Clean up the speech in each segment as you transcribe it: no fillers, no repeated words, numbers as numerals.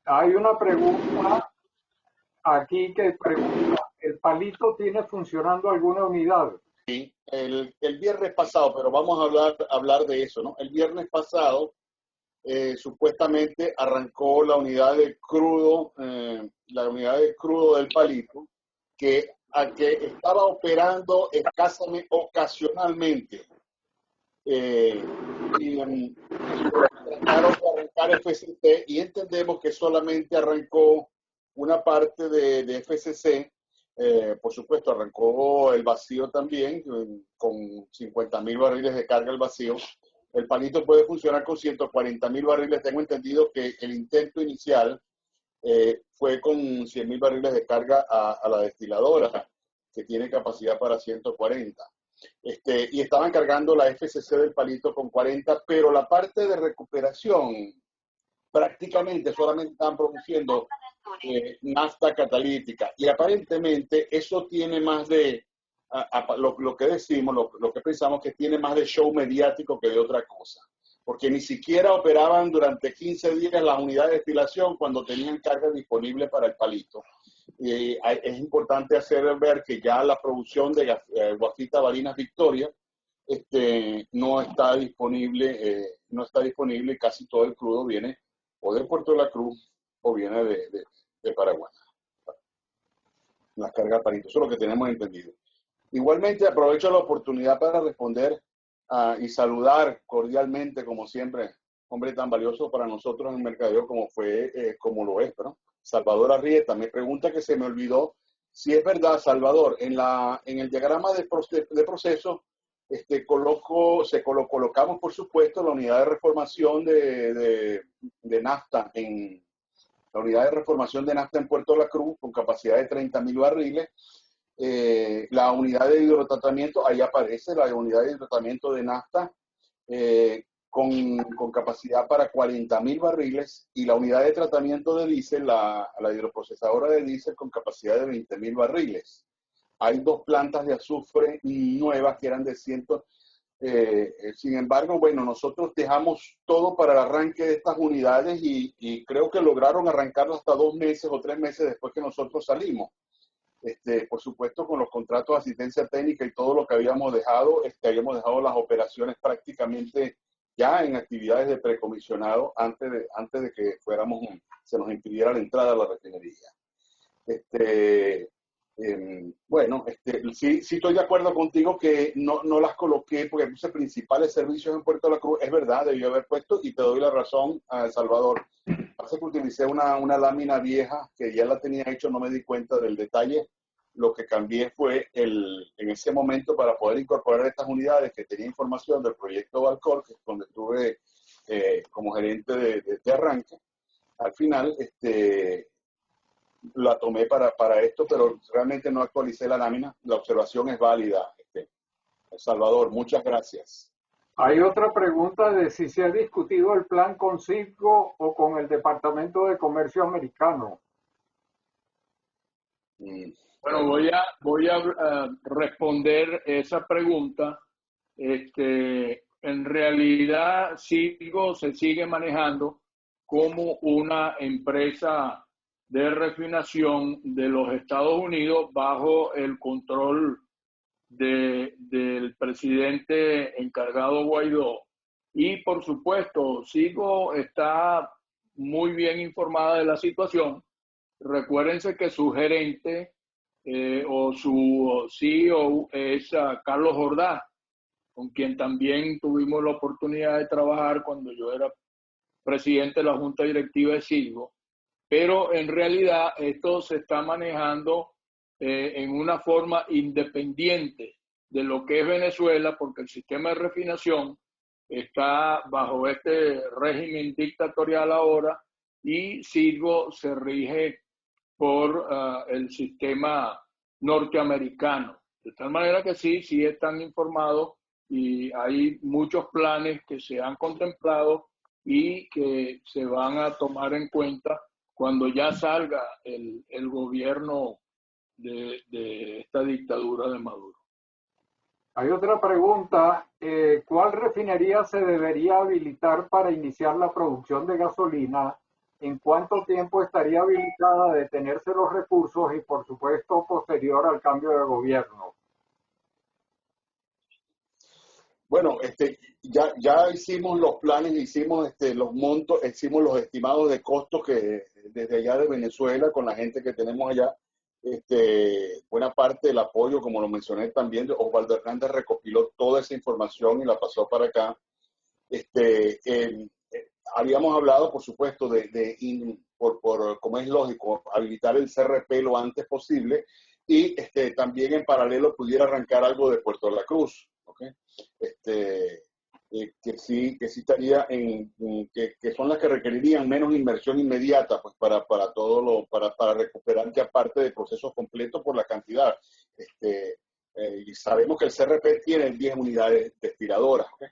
Hay una pregunta aquí que pregunta, ¿el Palito tiene funcionando alguna unidad? El viernes pasado, pero vamos a hablar de eso, ¿no? El viernes pasado supuestamente arrancó la unidad de crudo del Palito, que estaba operando escasamente, ocasionalmente. Trataron de arrancar FCC y entendemos que solamente arrancó una parte de FCC. Por supuesto, arrancó el vacío también, con 50.000 barriles de carga el vacío. El Palito puede funcionar con 140.000 barriles. Tengo entendido que el intento inicial fue con 100.000 barriles de carga a la destiladora, que tiene capacidad para 140. Y estaban cargando la FCC del Palito con 40, pero la parte de recuperación prácticamente solamente estaban produciendo nafta catalítica, y aparentemente eso tiene más de lo que decimos, lo que pensamos, que tiene más de show mediático que de otra cosa, porque ni siquiera operaban durante 15 días las unidades de destilación cuando tenían carga disponible para el Palito. Es importante hacer ver que ya la producción de Guafita Barinas Victoria no está disponible, y casi todo el crudo viene o de Puerto de la Cruz o viene de Paraguay. Las cargas Palito, eso es lo que tenemos entendido. Igualmente aprovecho la oportunidad para responder y saludar cordialmente, como siempre, hombre tan valioso para nosotros en el mercadeo como lo es, ¿no? Salvador Arrieta. Me pregunta, que se me olvidó, si es verdad, Salvador, en el diagrama de proceso colocamos, por supuesto, la unidad de reformación de nafta la unidad de reformación de nafta en Puerto La Cruz, con capacidad de 30.000 barriles. La unidad de hidrotratamiento, ahí aparece la unidad de hidrotratamiento de nafta con capacidad para 40.000 barriles, y la unidad de tratamiento de diésel, la hidroprocesadora de diésel, con capacidad de 20.000 barriles. Hay 2 plantas de azufre nuevas que eran de 100. Sin embargo, bueno, nosotros dejamos todo para el arranque de estas unidades y creo que lograron arrancarlo hasta 2 meses o 3 meses después que nosotros salimos. Por supuesto, con los contratos de asistencia técnica y todo lo que habíamos dejado las operaciones prácticamente ya en actividades de precomisionado antes de que se nos impidiera la entrada a la refinería. Bueno, sí estoy de acuerdo contigo que no las coloqué porque puse principales servicios en Puerto La Cruz. Es verdad, debí haber puesto, y te doy la razón, Salvador. Hace que utilicé una lámina vieja que ya la tenía hecho, no me di cuenta del detalle. Lo que cambié fue en ese momento, para poder incorporar estas unidades, que tenía información del proyecto Valcor, que es donde estuve como gerente de arranque. Al final, la tomé para esto, pero realmente no actualicé la lámina. La observación es válida, Salvador, muchas gracias. Hay otra pregunta de si se ha discutido el plan con Citgo o con el Departamento de Comercio americano. Bueno, voy a responder esa pregunta. En realidad, Citgo se sigue manejando como una empresa de refinación de los Estados Unidos bajo el control del presidente encargado Guaidó. Y por supuesto, Citgo está muy bien informada de la situación. Recuérdense que su gerente o su CEO es Carlos Jordá, con quien también tuvimos la oportunidad de trabajar cuando yo era presidente de la Junta Directiva de Citgo. Pero en realidad esto se está manejando en una forma independiente de lo que es Venezuela, porque el sistema de refinación está bajo este régimen dictatorial ahora, y Citgo se rige por el sistema norteamericano. De tal manera que sí están informados, y hay muchos planes que se han contemplado y que se van a tomar en cuenta cuando ya salga el gobierno de esta dictadura de Maduro. Hay otra pregunta, ¿cuál refinería se debería habilitar para iniciar la producción de gasolina ¿En cuánto tiempo estaría habilitada a detenerse los recursos y, por supuesto, posterior al cambio de gobierno? Bueno, ya hicimos los planes, hicimos los montos, hicimos los estimados de costos que desde allá de Venezuela, con la gente que tenemos allá, buena parte del apoyo, como lo mencioné también, Osvaldo Hernández recopiló toda esa información y la pasó para acá. Habíamos hablado, por supuesto, como es lógico, habilitar el CRP lo antes posible y también en paralelo pudiera arrancar algo de Puerto La Cruz, ¿okay? Que sí estaría que son las que requerirían menos inversión inmediata, pues para recuperar ya parte de procesos completos por la cantidad. Y sabemos que el CRP tiene 10 unidades destiladoras, ¿okay?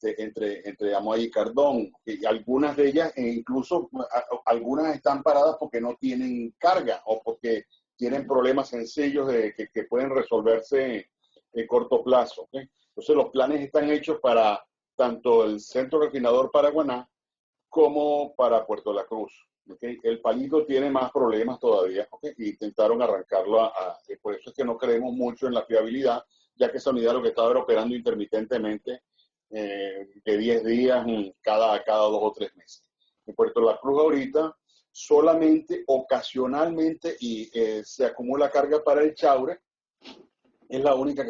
Entre Amoy y Cardón, y algunas de ellas, incluso algunas están paradas porque no tienen carga o porque tienen problemas sencillos que pueden resolverse en corto plazo, ¿okay? Entonces los planes están hechos para tanto el Centro Refinador Paraguaná como para Puerto La Cruz, ¿okay? El Palito tiene más problemas todavía, ¿okay? Y intentaron arrancarlo por eso es que no creemos mucho en la fiabilidad, ya que esa unidad lo que estaba era operando intermitentemente de 10 días cada 2 o 3 meses. En Puerto La Cruz ahorita solamente ocasionalmente y se acumula carga para el Chaure, es la única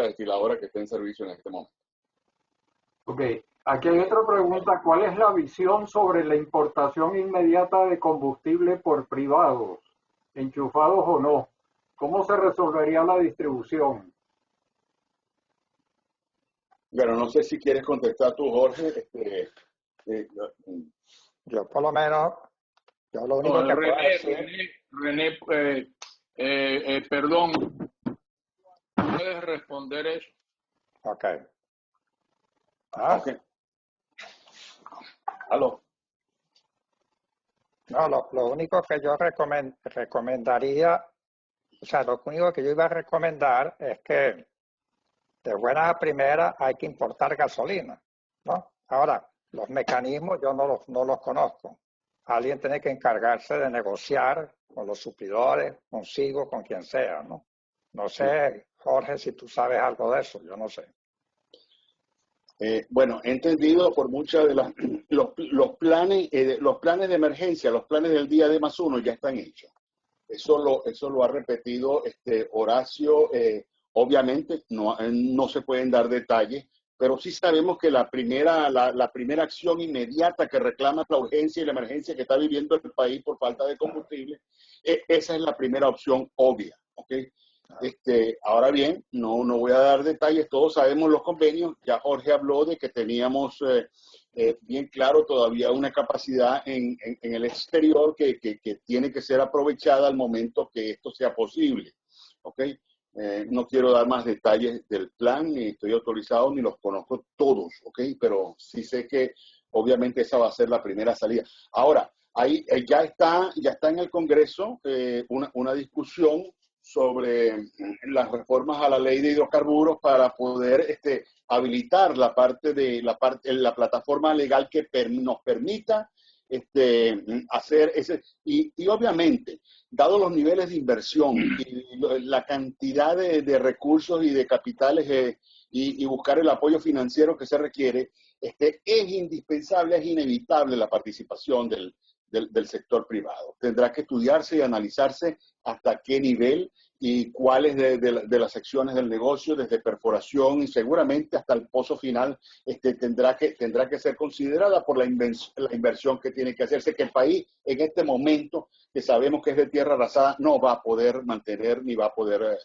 destiladora que está en servicio en este momento. Ok, aquí hay otra pregunta. ¿Cuál es la visión sobre la importación inmediata de combustible por privados, enchufados o no? ¿Cómo se resolvería la distribución? Bueno, no sé si quieres contestar tú, Jorge. Yo por lo menos, yo lo único que puedo decir... René, perdón, ¿puedes responder eso? Ok. Ok. ¿Aló? No, lo único que yo recomendaría, o sea, lo único que yo iba a recomendar es que de buena a primera hay que importar gasolina, ¿no? Ahora, los mecanismos yo no los conozco. Alguien tiene que encargarse de negociar con los suplidores, consigo, con quien sea, ¿no? No sé, Jorge, si tú sabes algo de eso, yo no sé. Bueno, he entendido por muchas de los planes de emergencia, los planes del día de +1 ya están hechos. Eso lo ha repetido Horacio. Obviamente no se pueden dar detalles, pero sí sabemos que la primera acción inmediata que reclama la urgencia y la emergencia que está viviendo el país por falta de combustible, esa es la primera opción obvia, ¿ok? Ahora bien, no voy a dar detalles, todos sabemos los convenios, ya Jorge habló de que teníamos bien claro todavía una capacidad en el exterior que tiene que ser aprovechada al momento que esto sea posible, ¿ok? No quiero dar más detalles del plan, ni estoy autorizado, ni los conozco todos, ¿ok? Pero sí sé que obviamente esa va a ser la primera salida. Ahora, ahí ya está en el Congreso una discusión sobre las reformas a la ley de hidrocarburos para poder habilitar la plataforma legal que nos permita hacer ese, y obviamente, dado los niveles de inversión y la cantidad de recursos y de capitales y buscar el apoyo financiero que se requiere, es indispensable, es inevitable la participación del sector privado. Tendrá que estudiarse y analizarse hasta qué nivel y cuáles de las secciones del negocio, desde perforación y seguramente hasta el pozo final, tendrá que ser considerada por la inversión que tiene que hacerse, que el país en este momento, que sabemos que es de tierra arrasada, no va a poder mantener ni va a poder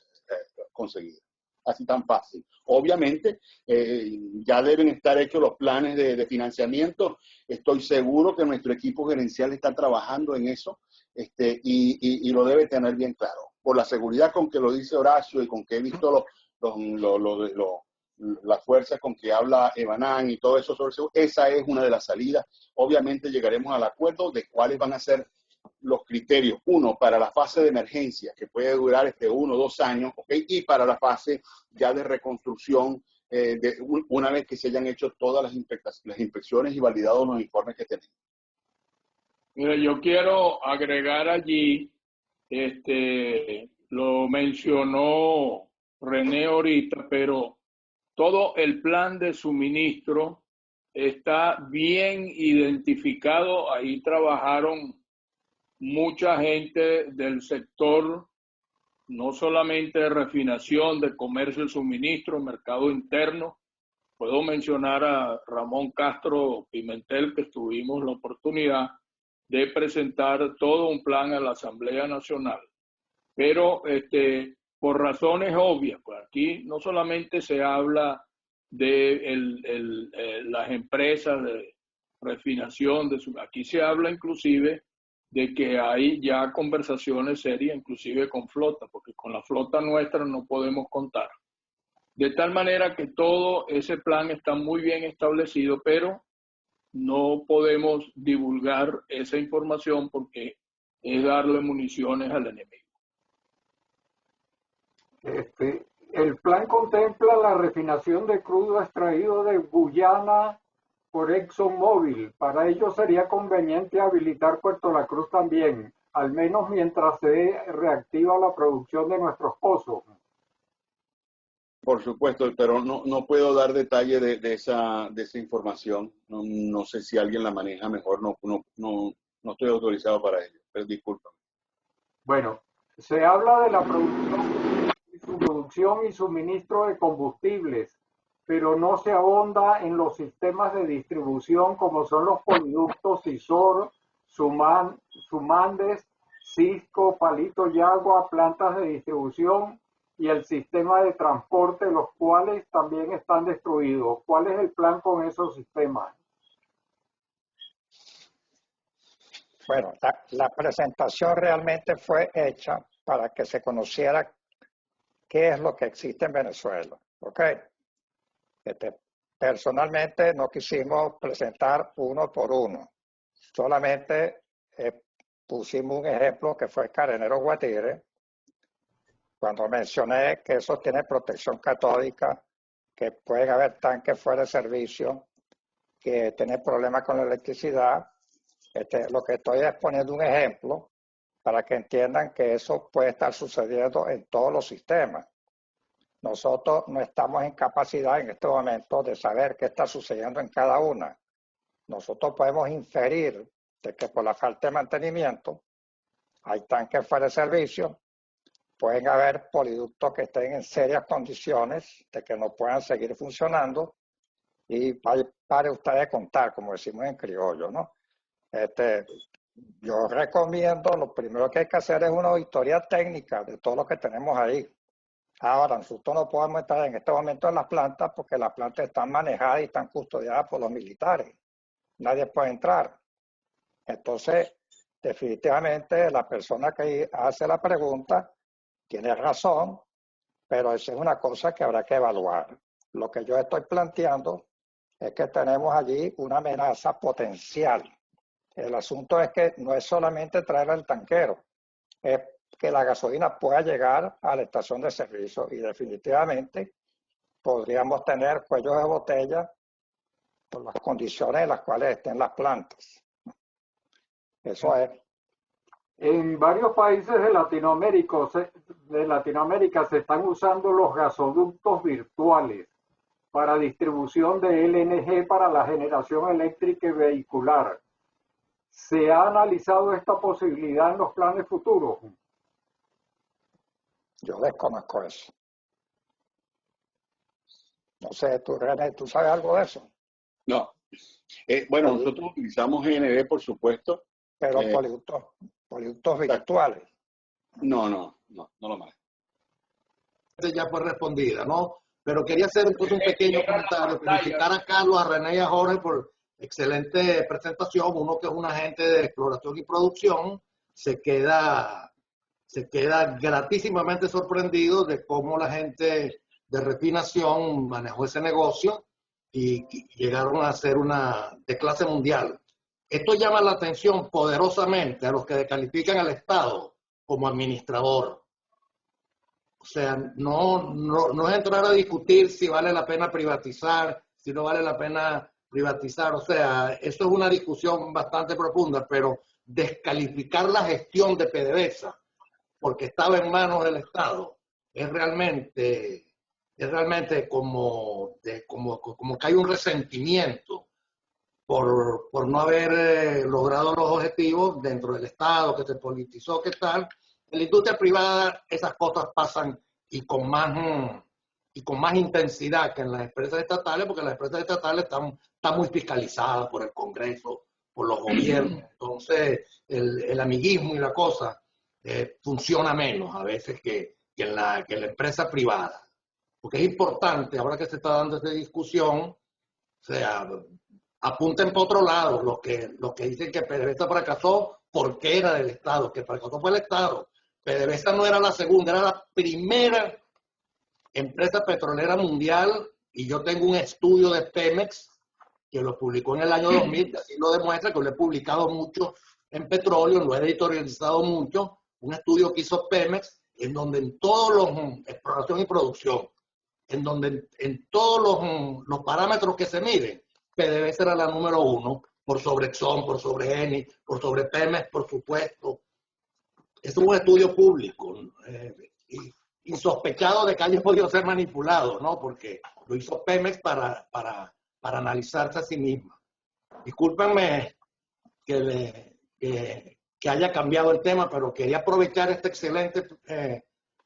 conseguir. Así tan fácil. Obviamente, ya deben estar hechos los planes de financiamiento. Estoy seguro que nuestro equipo gerencial está trabajando en eso y lo debe tener bien claro. Por la seguridad con que lo dice Horacio y con que he visto las fuerzas con que habla Evanán y todo eso sobre esa es una de las salidas. Obviamente llegaremos al acuerdo de cuáles van a ser los criterios, uno, para la fase de emergencia, que puede durar 1 o 2 años, ¿okay? Y para la fase ya de reconstrucción, una vez que se hayan hecho todas las inspecciones y validados los informes que tenemos. Mira, yo quiero agregar allí, lo mencionó René ahorita, pero todo el plan de suministro está bien identificado. Ahí trabajaron mucha gente del sector, no solamente de refinación, de comercio y suministro, mercado interno. Puedo mencionar a Ramón Castro Pimentel, que tuvimos la oportunidad de presentar todo un plan a la Asamblea Nacional. Pero por razones obvias, pues aquí no solamente se habla de las empresas de refinación, aquí se habla inclusive de que hay ya conversaciones serias, inclusive con flota, porque con la flota nuestra no podemos contar. De tal manera que todo ese plan está muy bien establecido, pero no podemos divulgar esa información porque es darle municiones al enemigo. El plan contempla la refinación de crudo extraído de Guyana por ExxonMobil. Para ello sería conveniente habilitar Puerto La Cruz también, al menos mientras se reactiva la producción de nuestros pozos. Por supuesto, pero no puedo dar detalle de esa información. No sé si alguien la maneja mejor, no estoy autorizado para ello, pero discúlpame. Bueno, se habla de la producción y suministro de combustibles, pero no se ahonda en los sistemas de distribución como son los poliductos Cisor, Sumandes, Cisco, Palito y Agua, plantas de distribución y el sistema de transporte, los cuales también están destruidos. ¿Cuál es el plan con esos sistemas? Bueno, la presentación realmente fue hecha para que se conociera qué es lo que existe en Venezuela. ¿Ok? Personalmente no quisimos presentar uno por uno. Solamente pusimos un ejemplo que fue Carenero Guatire, cuando mencioné que eso tiene protección catódica, que pueden haber tanques fuera de servicio, que tiene problemas con la electricidad. Lo que estoy es poniendo un ejemplo para que entiendan que eso puede estar sucediendo en todos los sistemas. Nosotros no estamos en capacidad en este momento de saber qué está sucediendo en cada una. Nosotros podemos inferir de que por la falta de mantenimiento hay tanques fuera de servicio, pueden haber poliductos que estén en serias condiciones de que no puedan seguir funcionando y pare usted de contar, como decimos en criollo, ¿no? Yo recomiendo, lo primero que hay que hacer es una auditoría técnica de todo lo que tenemos ahí. Ahora, nosotros no podemos estar en este momento en las plantas porque las plantas están manejadas y están custodiadas por los militares. Nadie puede entrar. Entonces, definitivamente la persona que hace la pregunta tiene razón, pero esa es una cosa que habrá que evaluar. Lo que yo estoy planteando es que tenemos allí una amenaza potencial. El asunto es que no es solamente traer el tanquero, es que la gasolina pueda llegar a la estación de servicio y definitivamente podríamos tener cuellos de botella por las condiciones en las cuales estén las plantas. Eso es. En varios países de Latinoamérica se están usando los gasoductos virtuales para distribución de LNG para la generación eléctrica y vehicular. ¿Se ha analizado esta posibilidad en los planes futuros? Yo desconozco eso. No sé, tú, René, ¿tú sabes algo de eso? No. Bueno, nosotros utilizamos GNB, por supuesto. Pero poliductos virtuales. No lo manejo. Ya fue respondida, ¿no? Pero quería hacer entonces un pequeño comentario, felicitar a Carlos, a René y a Jorge por excelente presentación. Uno que es un agente de exploración y producción se queda gratísimamente sorprendido de cómo la gente de refinación manejó ese negocio y llegaron a ser de clase mundial. Esto llama la atención poderosamente a los que descalifican al Estado como administrador. O sea, no es entrar a discutir si vale la pena privatizar, si no vale la pena privatizar. O sea, eso es una discusión bastante profunda, pero descalificar la gestión de PDVSA porque estaba en manos del Estado es realmente como que hay un resentimiento por no haber logrado los objetivos dentro del Estado, que se politizó, que tal. En la industria privada esas cosas pasan y con más intensidad que en las empresas estatales, porque las empresas estatales están muy fiscalizadas por el Congreso, por los gobiernos. Entonces, el amiguismo y la cosa funciona menos a veces que en la empresa privada. Porque es importante, ahora que se está dando esta discusión, o sea, apunten por otro lado los que dicen que PDVSA fracasó porque era del Estado, que fracasó fue el Estado. PDVSA no era la segunda, era la primera empresa petrolera mundial, y yo tengo un estudio de Pemex que lo publicó en el año 2000, que así lo demuestra, que lo he publicado mucho en petróleo, lo he editorializado mucho, un estudio que hizo Pemex, en donde en todos los, exploración y producción, en donde en todos los parámetros que se miden, PDVSA era la número 1, por sobre Exxon, por sobre Eni, por sobre Pemex, por supuesto. Es un estudio público, insospechado de que haya podido ser manipulado, ¿no? Porque lo hizo Pemex para analizarse a sí misma. Discúlpenme que haya cambiado el tema, pero quería aprovechar esta excelente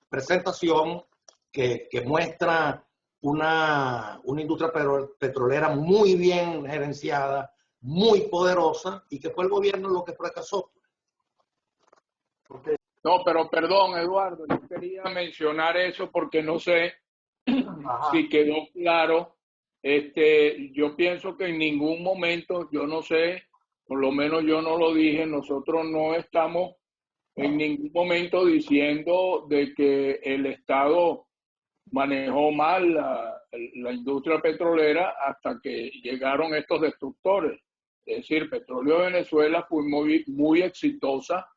presentación que muestra una industria petrolera muy bien gerenciada, muy poderosa, y que fue el gobierno lo que fracasó. Okay. No, pero perdón, Eduardo, yo quería mencionar eso porque no sé si quedó claro. Yo pienso que en ningún momento, yo no sé, por lo menos yo no lo dije, nosotros no estamos en ningún momento diciendo de que el Estado manejó mal la industria petrolera hasta que llegaron estos destructores. Es decir, Petróleo de Venezuela fue muy exitosa,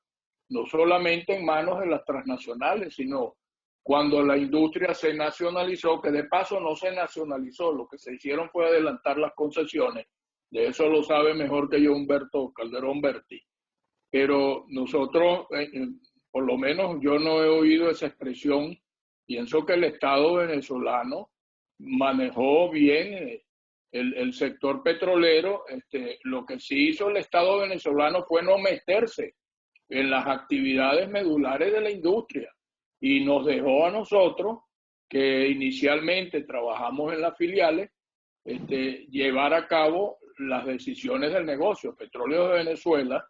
no solamente en manos de las transnacionales, sino cuando la industria se nacionalizó, que de paso no se nacionalizó, lo que se hicieron fue adelantar las concesiones. De eso lo sabe mejor que yo Humberto Calderón Berti. Pero nosotros, por lo menos yo no he oído esa expresión. Pienso que el Estado venezolano manejó bien el sector petrolero. Lo que sí hizo el Estado venezolano fue no meterse en las actividades medulares de la industria y nos dejó a nosotros, que inicialmente trabajamos en las filiales, llevar a cabo las decisiones del negocio. Petróleo de Venezuela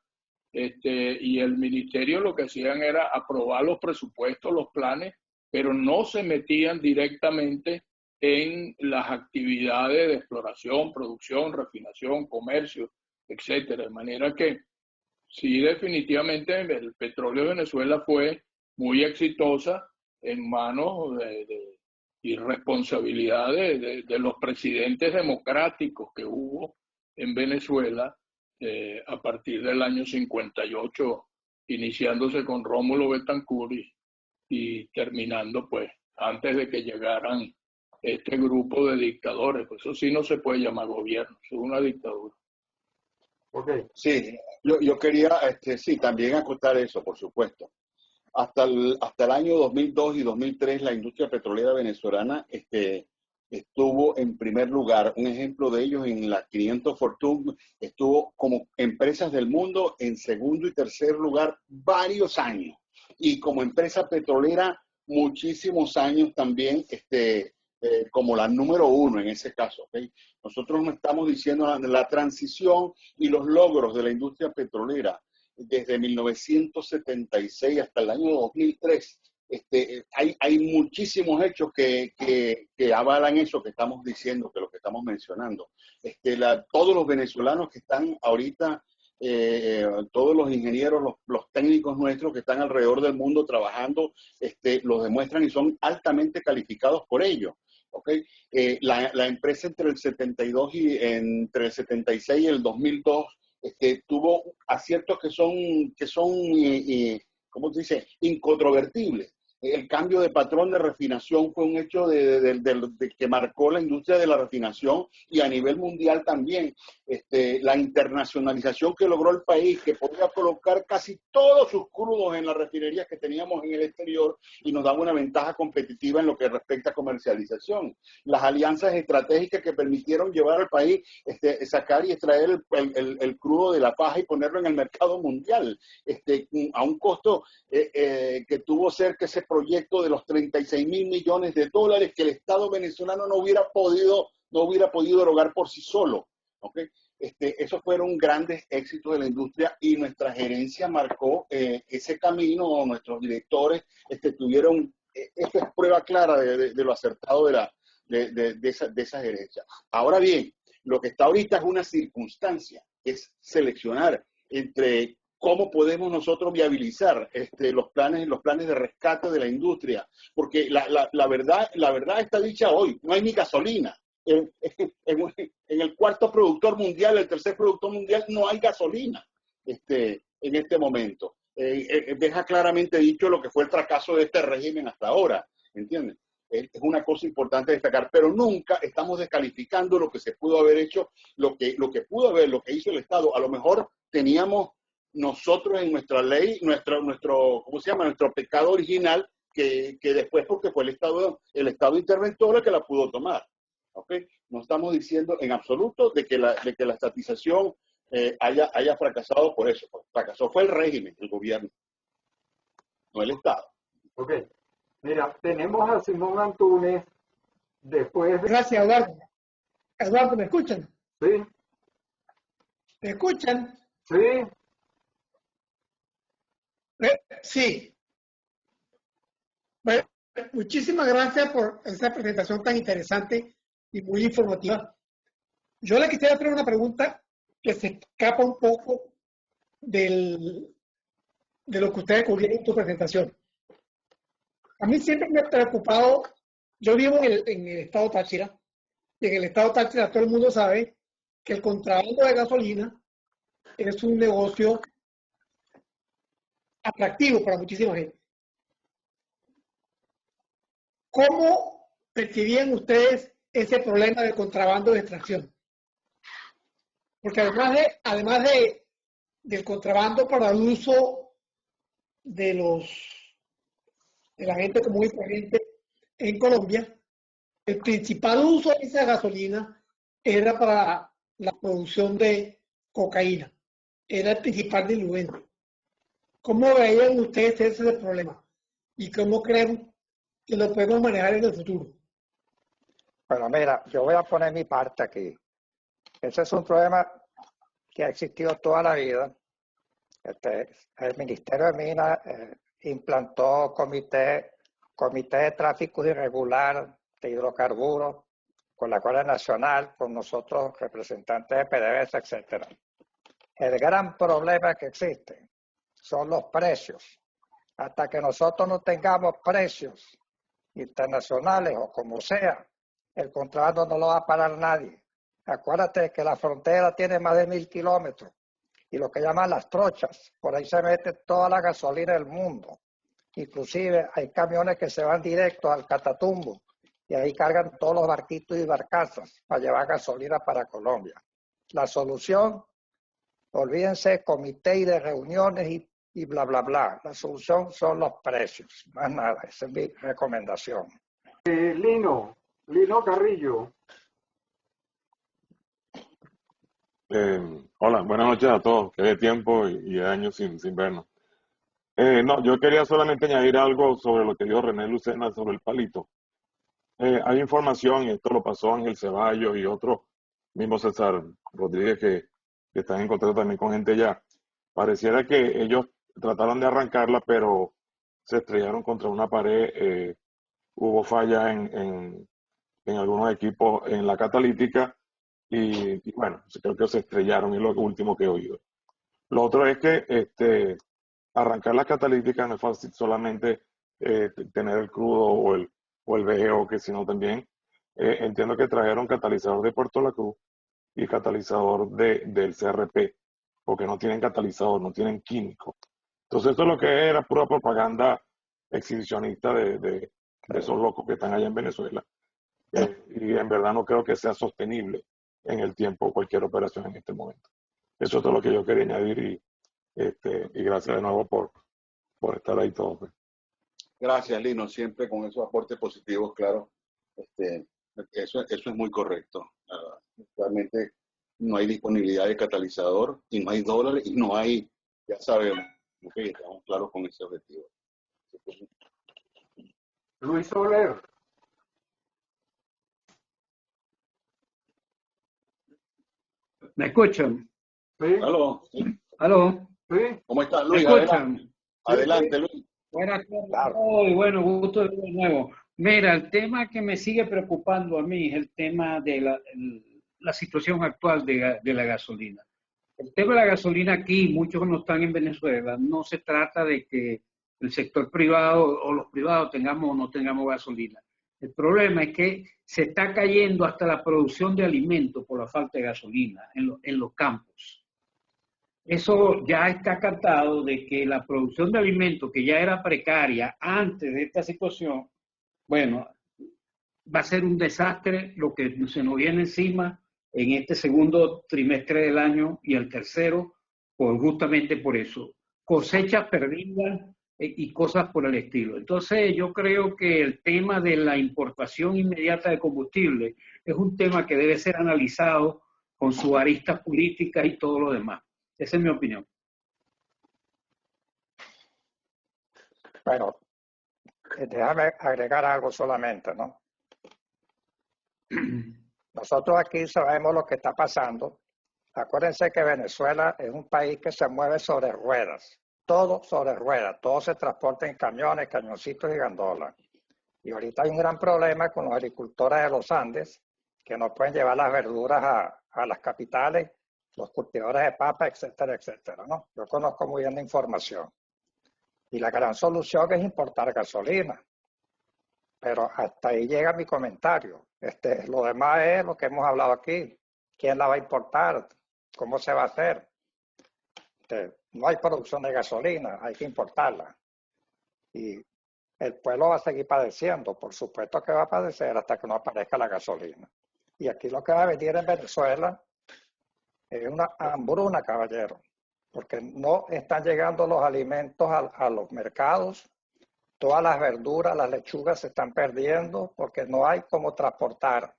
y el ministerio lo que hacían era aprobar los presupuestos, los planes, pero no se metían directamente en las actividades de exploración, producción, refinación, comercio, etcétera. De manera que sí, definitivamente el petróleo de Venezuela fue muy exitosa en manos de irresponsabilidad de los presidentes democráticos que hubo en Venezuela a partir del año 58, iniciándose con Rómulo Betancourt y terminando pues antes de que llegaran este grupo de dictadores. Pues eso sí no se puede llamar gobierno, es una dictadura. Okay. Sí, yo quería sí, también acotar eso, por supuesto. Hasta el año 2002 y 2003 la industria petrolera venezolana estuvo en primer lugar. Un ejemplo de ellos en la 500 Fortune estuvo como empresas del mundo en segundo y tercer lugar varios años. Y como empresa petrolera muchísimos años también como la número 1 en ese caso. ¿Okay? Nosotros no estamos diciendo la transición y los logros de la industria petrolera desde 1976 hasta el año 2003. Hay muchísimos hechos que avalan eso que estamos diciendo, que lo que estamos mencionando. Todos los venezolanos que están ahorita, todos los ingenieros, los técnicos nuestros que están alrededor del mundo trabajando, los demuestran y son altamente calificados por ello. ¿Okay? La empresa entre el 72 y entre el 76 y el 2002 tuvo aciertos que son ¿cómo se dice? Incontrovertibles. el cambio de patrón de refinación fue un hecho de que marcó la industria de la refinación y a nivel mundial también. La internacionalización que logró el país, que podía colocar casi todos sus crudos en las refinerías que teníamos en el exterior y nos daba una ventaja competitiva en lo que respecta a comercialización. Las alianzas estratégicas que permitieron llevar al país, sacar y extraer el crudo de la paja y ponerlo en el mercado mundial, a un costo que tuvo cerca ese proyecto de los 36.000 millones de dólares que el Estado venezolano no hubiera podido erogar por sí solo. ¿Okay? Esos fueron grandes éxitos de la industria y nuestra gerencia marcó ese camino. Nuestros directores tuvieron, esto es prueba clara de lo acertado de esa gerencia. Ahora bien, lo que está ahorita es una circunstancia, es seleccionar entre cómo podemos nosotros viabilizar los planes de rescate de la industria, porque la verdad está dicha hoy, no hay ni gasolina. En el cuarto productor mundial, el tercer productor mundial, no hay gasolina en este momento. Deja claramente dicho lo que fue el fracaso de este régimen hasta ahora, ¿entiendes? Es una cosa importante destacar, pero nunca estamos descalificando lo que se pudo haber hecho, lo que hizo el Estado. A lo mejor teníamos nosotros en nuestra ley, ¿cómo se llama? Nuestro pecado original, que después, porque fue el Estado interventor el que la pudo tomar. ¿Okay? No estamos diciendo en absoluto de que la estatización haya fracasado por eso. Fracasó fue el régimen, el gobierno, no el Estado. Ok. Mira, tenemos a Simón Antúnez después de... Gracias, Eduardo. Eduardo, ¿me escuchan? Sí, ¿Me escuchan? sí. Sí. Bueno, muchísimas gracias por esa presentación tan interesante y muy informativa. Yo le quisiera hacer una pregunta que se escapa un poco de lo que ustedes cubrieron en tu presentación. A mí siempre me ha preocupado, yo vivo en el estado Táchira, y en el estado Táchira todo el mundo sabe que el contrabando de gasolina es un negocio atractivo para muchísima gente. ¿Cómo percibían ustedes ese problema del contrabando de extracción? Porque además del contrabando para el uso de la gente común y corriente en Colombia, el principal uso de esa gasolina era para la producción de cocaína. Era el principal diluente. ¿Cómo veían ustedes ese problema? ¿Y cómo creen que lo podemos manejar en el futuro? Bueno, mira, yo voy a poner mi parte aquí. Ese es un problema que ha existido toda la vida. El Ministerio de Minas implantó comité de tráfico irregular de hidrocarburos con la Guardia Nacional, con nosotros representantes de PDVSA, etc. El gran problema que existe son los precios. Hasta que nosotros no tengamos precios internacionales o como sea, el contrabando no lo va a parar nadie. Acuérdate que la frontera tiene más de 1.000 kilómetros y lo que llaman las trochas, por ahí se mete toda la gasolina del mundo. Inclusive hay camiones que se van directos al Catatumbo y ahí cargan todos los barquitos y barcazas para llevar gasolina para Colombia. La solución, olvídense comité y de reuniones y bla, bla, bla. La solución son los precios, más nada, esa es mi recomendación. Lino Carrillo. Hola, buenas noches a todos, que de tiempo y de años sin vernos. No, yo quería solamente añadir algo sobre lo que dijo René Lucena sobre el palito. Hay información, y esto lo pasó Ángel Ceballos y otro, mismo César Rodríguez, que están en contacto también con gente ya. Pareciera que ellos trataron de arrancarla, pero se estrellaron contra una pared, hubo falla en algunos equipos en la catalítica y bueno, creo que se estrellaron, es lo último que he oído. Lo otro es que arrancar las catalíticas no es fácil solamente tener el crudo o el VGO, que sino también entiendo que trajeron catalizador de Puerto La Cruz y catalizador del CRP, porque no tienen catalizador, no tienen químico. Entonces esto es lo que era pura propaganda exhibicionista de esos locos que están allá en Venezuela. Y en verdad no creo que sea sostenible en el tiempo cualquier operación en este momento. Eso es todo lo que yo quería añadir y gracias de nuevo por estar ahí todos. Pues. Gracias, Lino, siempre con esos aportes positivos, claro. Eso es muy correcto. Realmente no hay disponibilidad de catalizador y no hay dólares y no hay, ya sabemos, okay, estamos claros con ese objetivo. Luis Soler. ¿Me escuchan? ¿Sí? ¿Aló? ¿Aló? ¿Sí? ¿Cómo estás, ¿Me Luis? escuchan? Adelante, Luis. Buenas tardes y bueno, gusto de nuevo. Mira, el tema que me sigue preocupando a mí es el tema de la situación actual de la gasolina. El tema de la gasolina aquí, muchos no están en Venezuela, no se trata de que el sector privado o los privados tengamos o no tengamos gasolina. El problema es que se está cayendo hasta la producción de alimentos por la falta de gasolina en los campos. Eso ya está cantado de que la producción de alimentos, que ya era precaria antes de esta situación, bueno, va a ser un desastre lo que se nos viene encima en este segundo trimestre del año y el tercero, justamente por eso. Cosechas perdidas y cosas por el estilo. Entonces, yo creo que el tema de la importación inmediata de combustible es un tema que debe ser analizado con su arista política y todo lo demás. Esa es mi opinión. Bueno, déjame agregar algo solamente, ¿no? Nosotros aquí sabemos lo que está pasando. Acuérdense que Venezuela es un país que se mueve sobre ruedas. Todo sobre ruedas. Todo se transporta en camiones, cañoncitos y gandolas. Y ahorita hay un gran problema con los agricultores de los Andes que no pueden llevar las verduras a las capitales, los cultivadores de papa, etcétera, etcétera, ¿no? Yo conozco muy bien la información. Y la gran solución es importar gasolina. Pero hasta ahí llega mi comentario. Lo demás es lo que hemos hablado aquí. ¿Quién la va a importar? ¿Cómo se va a hacer? No hay producción de gasolina, hay que importarla. Y el pueblo va a seguir padeciendo. Por supuesto que va a padecer hasta que no aparezca la gasolina. Y aquí lo que va a venir en Venezuela es una hambruna, caballero. Porque no están llegando los alimentos a los mercados. Todas las verduras, las lechugas se están perdiendo porque no hay cómo transportar.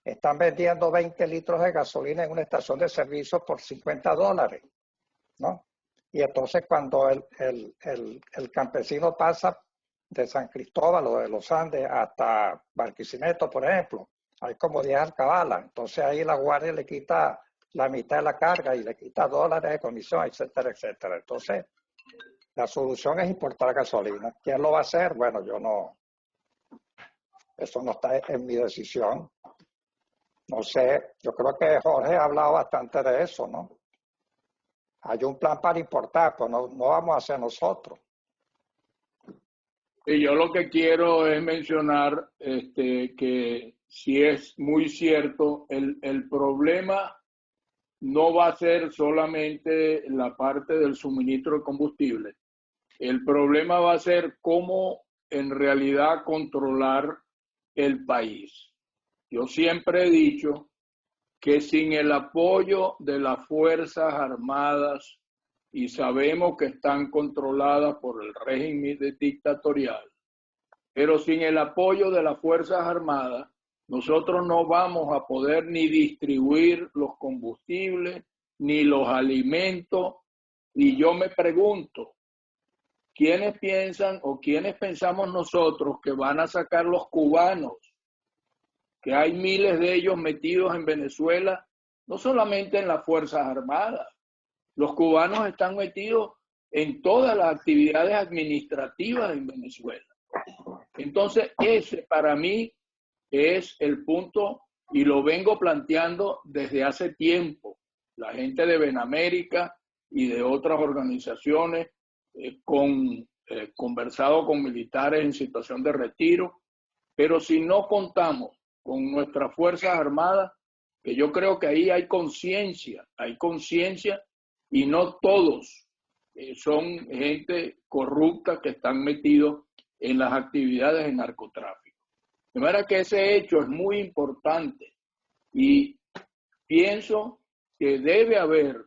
Están vendiendo 20 litros de gasolina en una estación de servicio por $50, ¿no? Y entonces cuando el campesino pasa de San Cristóbal o de los Andes hasta Barquisimeto, por ejemplo, hay como 10 alcabalas. Entonces ahí la guardia le quita la mitad de la carga y le quita $, de comisión, etcétera, etcétera. Entonces, la solución es importar gasolina. ¿Quién lo va a hacer? Bueno, yo no. Eso no está en mi decisión. No sé, yo creo que Jorge ha hablado bastante de eso, ¿no? Hay un plan para importar, pero no vamos a hacer nosotros. Y yo lo que quiero es mencionar que si es muy cierto, el problema no va a ser solamente la parte del suministro de combustible. El problema va a ser cómo en realidad controlar el país. Yo siempre he dicho que sin el apoyo de las Fuerzas Armadas, y sabemos que están controladas por el régimen dictatorial, pero sin el apoyo de las Fuerzas Armadas, nosotros no vamos a poder ni distribuir los combustibles, ni los alimentos. Y yo me pregunto, ¿quiénes piensan o quiénes pensamos nosotros que van a sacar los cubanos? Que hay miles de ellos metidos en Venezuela, no solamente en las Fuerzas Armadas. Los cubanos están metidos en todas las actividades administrativas en Venezuela. Entonces, ese para mí es el punto y lo vengo planteando desde hace tiempo. La gente de Benamérica y de otras organizaciones conversado con militares en situación de retiro, pero si no contamos con nuestras Fuerzas Armadas, que yo creo que ahí hay conciencia y no todos son gente corrupta que están metidos en las actividades de narcotráfico. De manera que ese hecho es muy importante y pienso que debe haber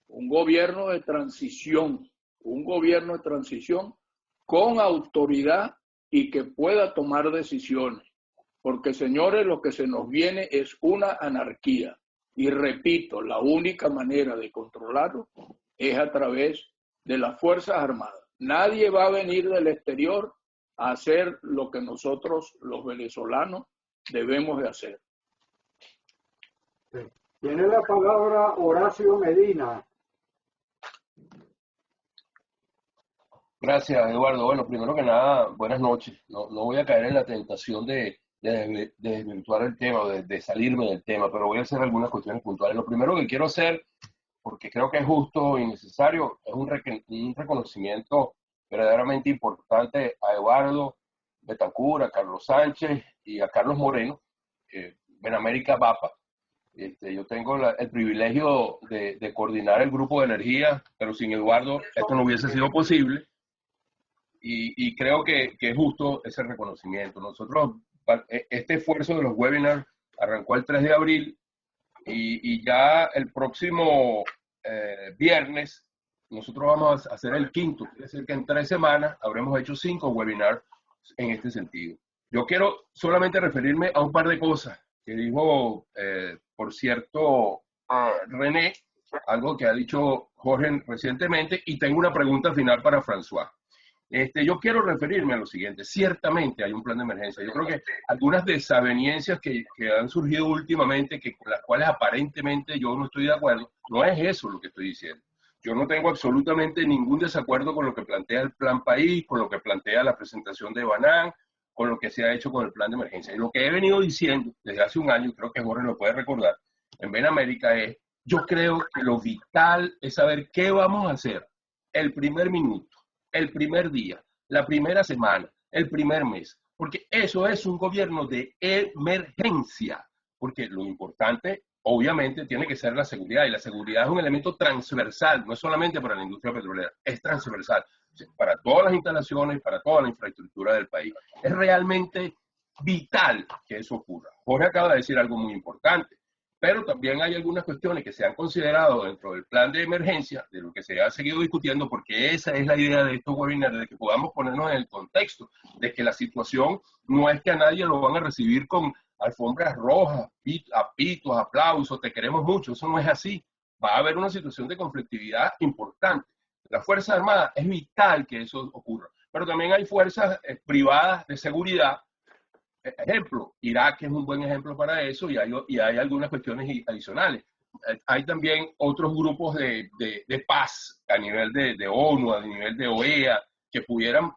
un gobierno de transición con autoridad y que pueda tomar decisiones. Porque, señores, lo que se nos viene es una anarquía. Y repito, la única manera de controlarlo es a través de las Fuerzas Armadas. Nadie va a venir del exterior a hacer lo que nosotros, los venezolanos, debemos de hacer. Tiene la palabra Horacio Medina. Gracias, Eduardo. Bueno, primero que nada, buenas noches. No voy a caer en la tentación de desvirtuar el tema, de salirme del tema, pero voy a hacer algunas cuestiones puntuales. Lo primero que quiero hacer, porque creo que es justo y necesario, es un reconocimiento verdaderamente importante a Eduardo Betancur, a Carlos Sánchez y a Carlos Moreno, Benamérica VAPA. Yo tengo el privilegio de coordinar el grupo de energía, pero sin Eduardo esto no hubiese sido posible. Y creo que es justo ese reconocimiento. Nosotros, este esfuerzo de los webinars arrancó el 3 de abril y ya el próximo viernes nosotros vamos a hacer el quinto. Quiere decir que en 3 semanas habremos hecho 5 webinars en este sentido. Yo quiero solamente referirme a un par de cosas que dijo, por cierto, René, algo que ha dicho Jorge recientemente, y tengo una pregunta final para François. Yo quiero referirme a lo siguiente. Ciertamente hay un plan de emergencia. Yo creo que algunas desavenencias que han surgido últimamente, con las cuales aparentemente yo no estoy de acuerdo, no es eso lo que estoy diciendo. Yo no tengo absolutamente ningún desacuerdo con lo que plantea el Plan País, con lo que plantea la presentación de Banán, con lo que se ha hecho con el plan de emergencia. Y lo que he venido diciendo desde hace un año, creo que Jorge lo puede recordar, en Benamérica es, yo creo que lo vital es saber qué vamos a hacer el primer minuto, el primer día, la primera semana, el primer mes, porque eso es un gobierno de emergencia, porque lo importante, obviamente, tiene que ser la seguridad, y la seguridad es un elemento transversal, no es solamente para la industria petrolera, es transversal, para todas las instalaciones, para toda la infraestructura del país. Es realmente vital que eso ocurra. Jorge acaba de decir algo muy importante, pero también hay algunas cuestiones que se han considerado dentro del plan de emergencia, de lo que se ha seguido discutiendo, porque esa es la idea de estos webinars, de que podamos ponernos en el contexto, de que la situación no es que a nadie lo van a recibir con alfombras rojas, pitos, aplausos, te queremos mucho, eso no es así. Va a haber una situación de conflictividad importante. La Fuerza Armada es vital que eso ocurra, pero también hay fuerzas privadas de seguridad. Ejemplo, Irak es un buen ejemplo para eso y hay algunas cuestiones adicionales. Hay también otros grupos de paz a nivel de ONU, a nivel de OEA, que pudieran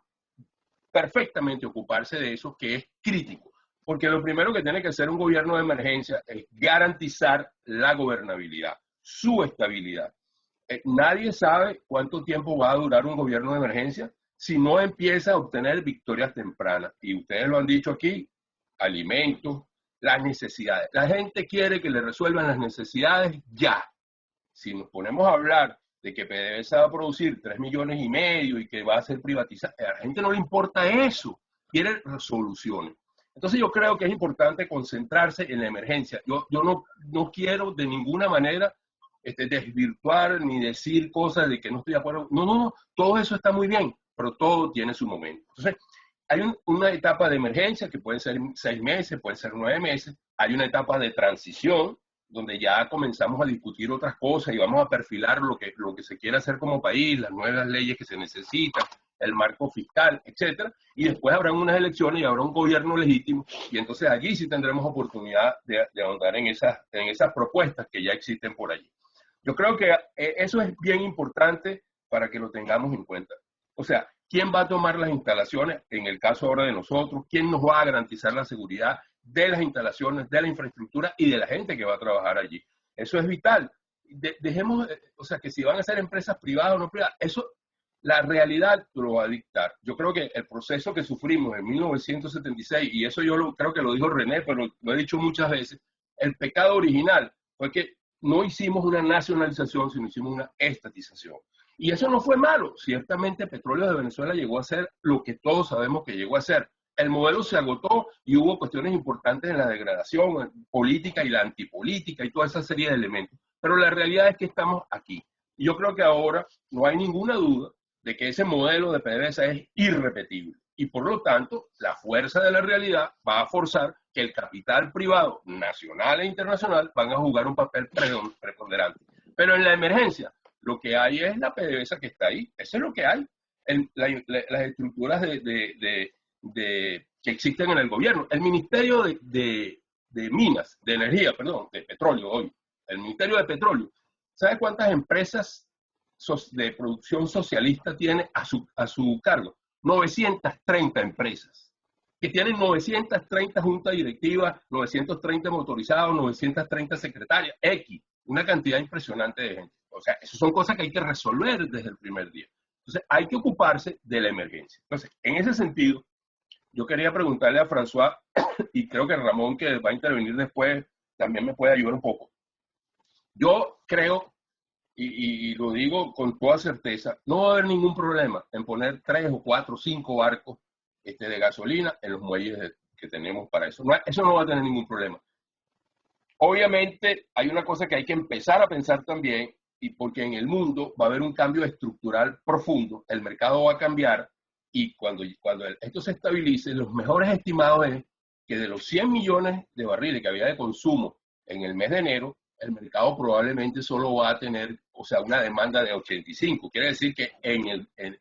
perfectamente ocuparse de eso, que es crítico. Porque lo primero que tiene que hacer un gobierno de emergencia es garantizar la gobernabilidad, su estabilidad. Nadie sabe cuánto tiempo va a durar un gobierno de emergencia si no empieza a obtener victorias tempranas. Y ustedes lo han dicho aquí, alimentos, las necesidades. La gente quiere que le resuelvan las necesidades ya. Si nos ponemos a hablar de que PDVSA va a producir 3,5 millones y que va a ser privatizada, a la gente no le importa eso, quiere resoluciones. Entonces yo creo que es importante concentrarse en la emergencia. Yo no quiero de ninguna manera desvirtuar ni decir cosas de que no estoy de acuerdo. No, todo eso está muy bien, pero todo tiene su momento. Entonces, hay una etapa de emergencia que puede ser 6 meses, puede ser 9 meses. Hay una etapa de transición donde ya comenzamos a discutir otras cosas y vamos a perfilar lo que se quiere hacer como país, las nuevas leyes que se necesitan, el marco fiscal, etcétera. Y después habrán unas elecciones y habrá un gobierno legítimo y entonces allí sí tendremos oportunidad de ahondar en esas propuestas que ya existen por allí. Yo creo que eso es bien importante para que lo tengamos en cuenta. O sea, ¿quién va a tomar las instalaciones? En el caso ahora de nosotros, ¿quién nos va a garantizar la seguridad de las instalaciones, de la infraestructura y de la gente que va a trabajar allí? Eso es vital. Dejemos, o sea, que si van a ser empresas privadas o no privadas, eso, la realidad lo va a dictar. Yo creo que el proceso que sufrimos en 1976, y eso creo que lo dijo René, pero lo he dicho muchas veces, el pecado original fue que no hicimos una nacionalización, sino hicimos una estatización. Y eso no fue malo. Ciertamente Petróleos de Venezuela llegó a ser lo que todos sabemos que llegó a ser. El modelo se agotó y hubo cuestiones importantes en la degradación política y la antipolítica y toda esa serie de elementos. Pero la realidad es que estamos aquí. Y yo creo que ahora no hay ninguna duda de que ese modelo de PDVSA es irrepetible. Y por lo tanto, la fuerza de la realidad va a forzar que el capital privado, nacional e internacional, van a jugar un papel preponderante. Pero en la emergencia, lo que hay es la PDVSA que está ahí. Eso es lo que hay. Las estructuras que existen en el gobierno. El Ministerio de Minas, de Energía, perdón, de Petróleo hoy. El Ministerio de Petróleo. ¿Sabe cuántas empresas de producción socialista tiene a su cargo? 930 empresas, que tienen 930 juntas directivas, 930 motorizados, 930 secretarias, una cantidad impresionante de gente. O sea, esas son cosas que hay que resolver desde el primer día. Entonces, hay que ocuparse de la emergencia. Entonces, en ese sentido, yo quería preguntarle a François, y creo que Ramón, que va a intervenir después, también me puede ayudar un poco. Yo creo, y lo digo con toda certeza, no va a haber ningún problema en poner 3 o 4 o 5 barcos de gasolina en los muelles que tenemos para eso. Eso no va a tener ningún problema. Obviamente hay una cosa que hay que empezar a pensar también, y porque en el mundo va a haber un cambio estructural profundo, el mercado va a cambiar, y cuando esto se estabilice, los mejores estimados es que de los 100 millones de barriles que había de consumo en el mes de enero, el mercado probablemente solo va a tener, o sea, una demanda de 85. Quiere decir que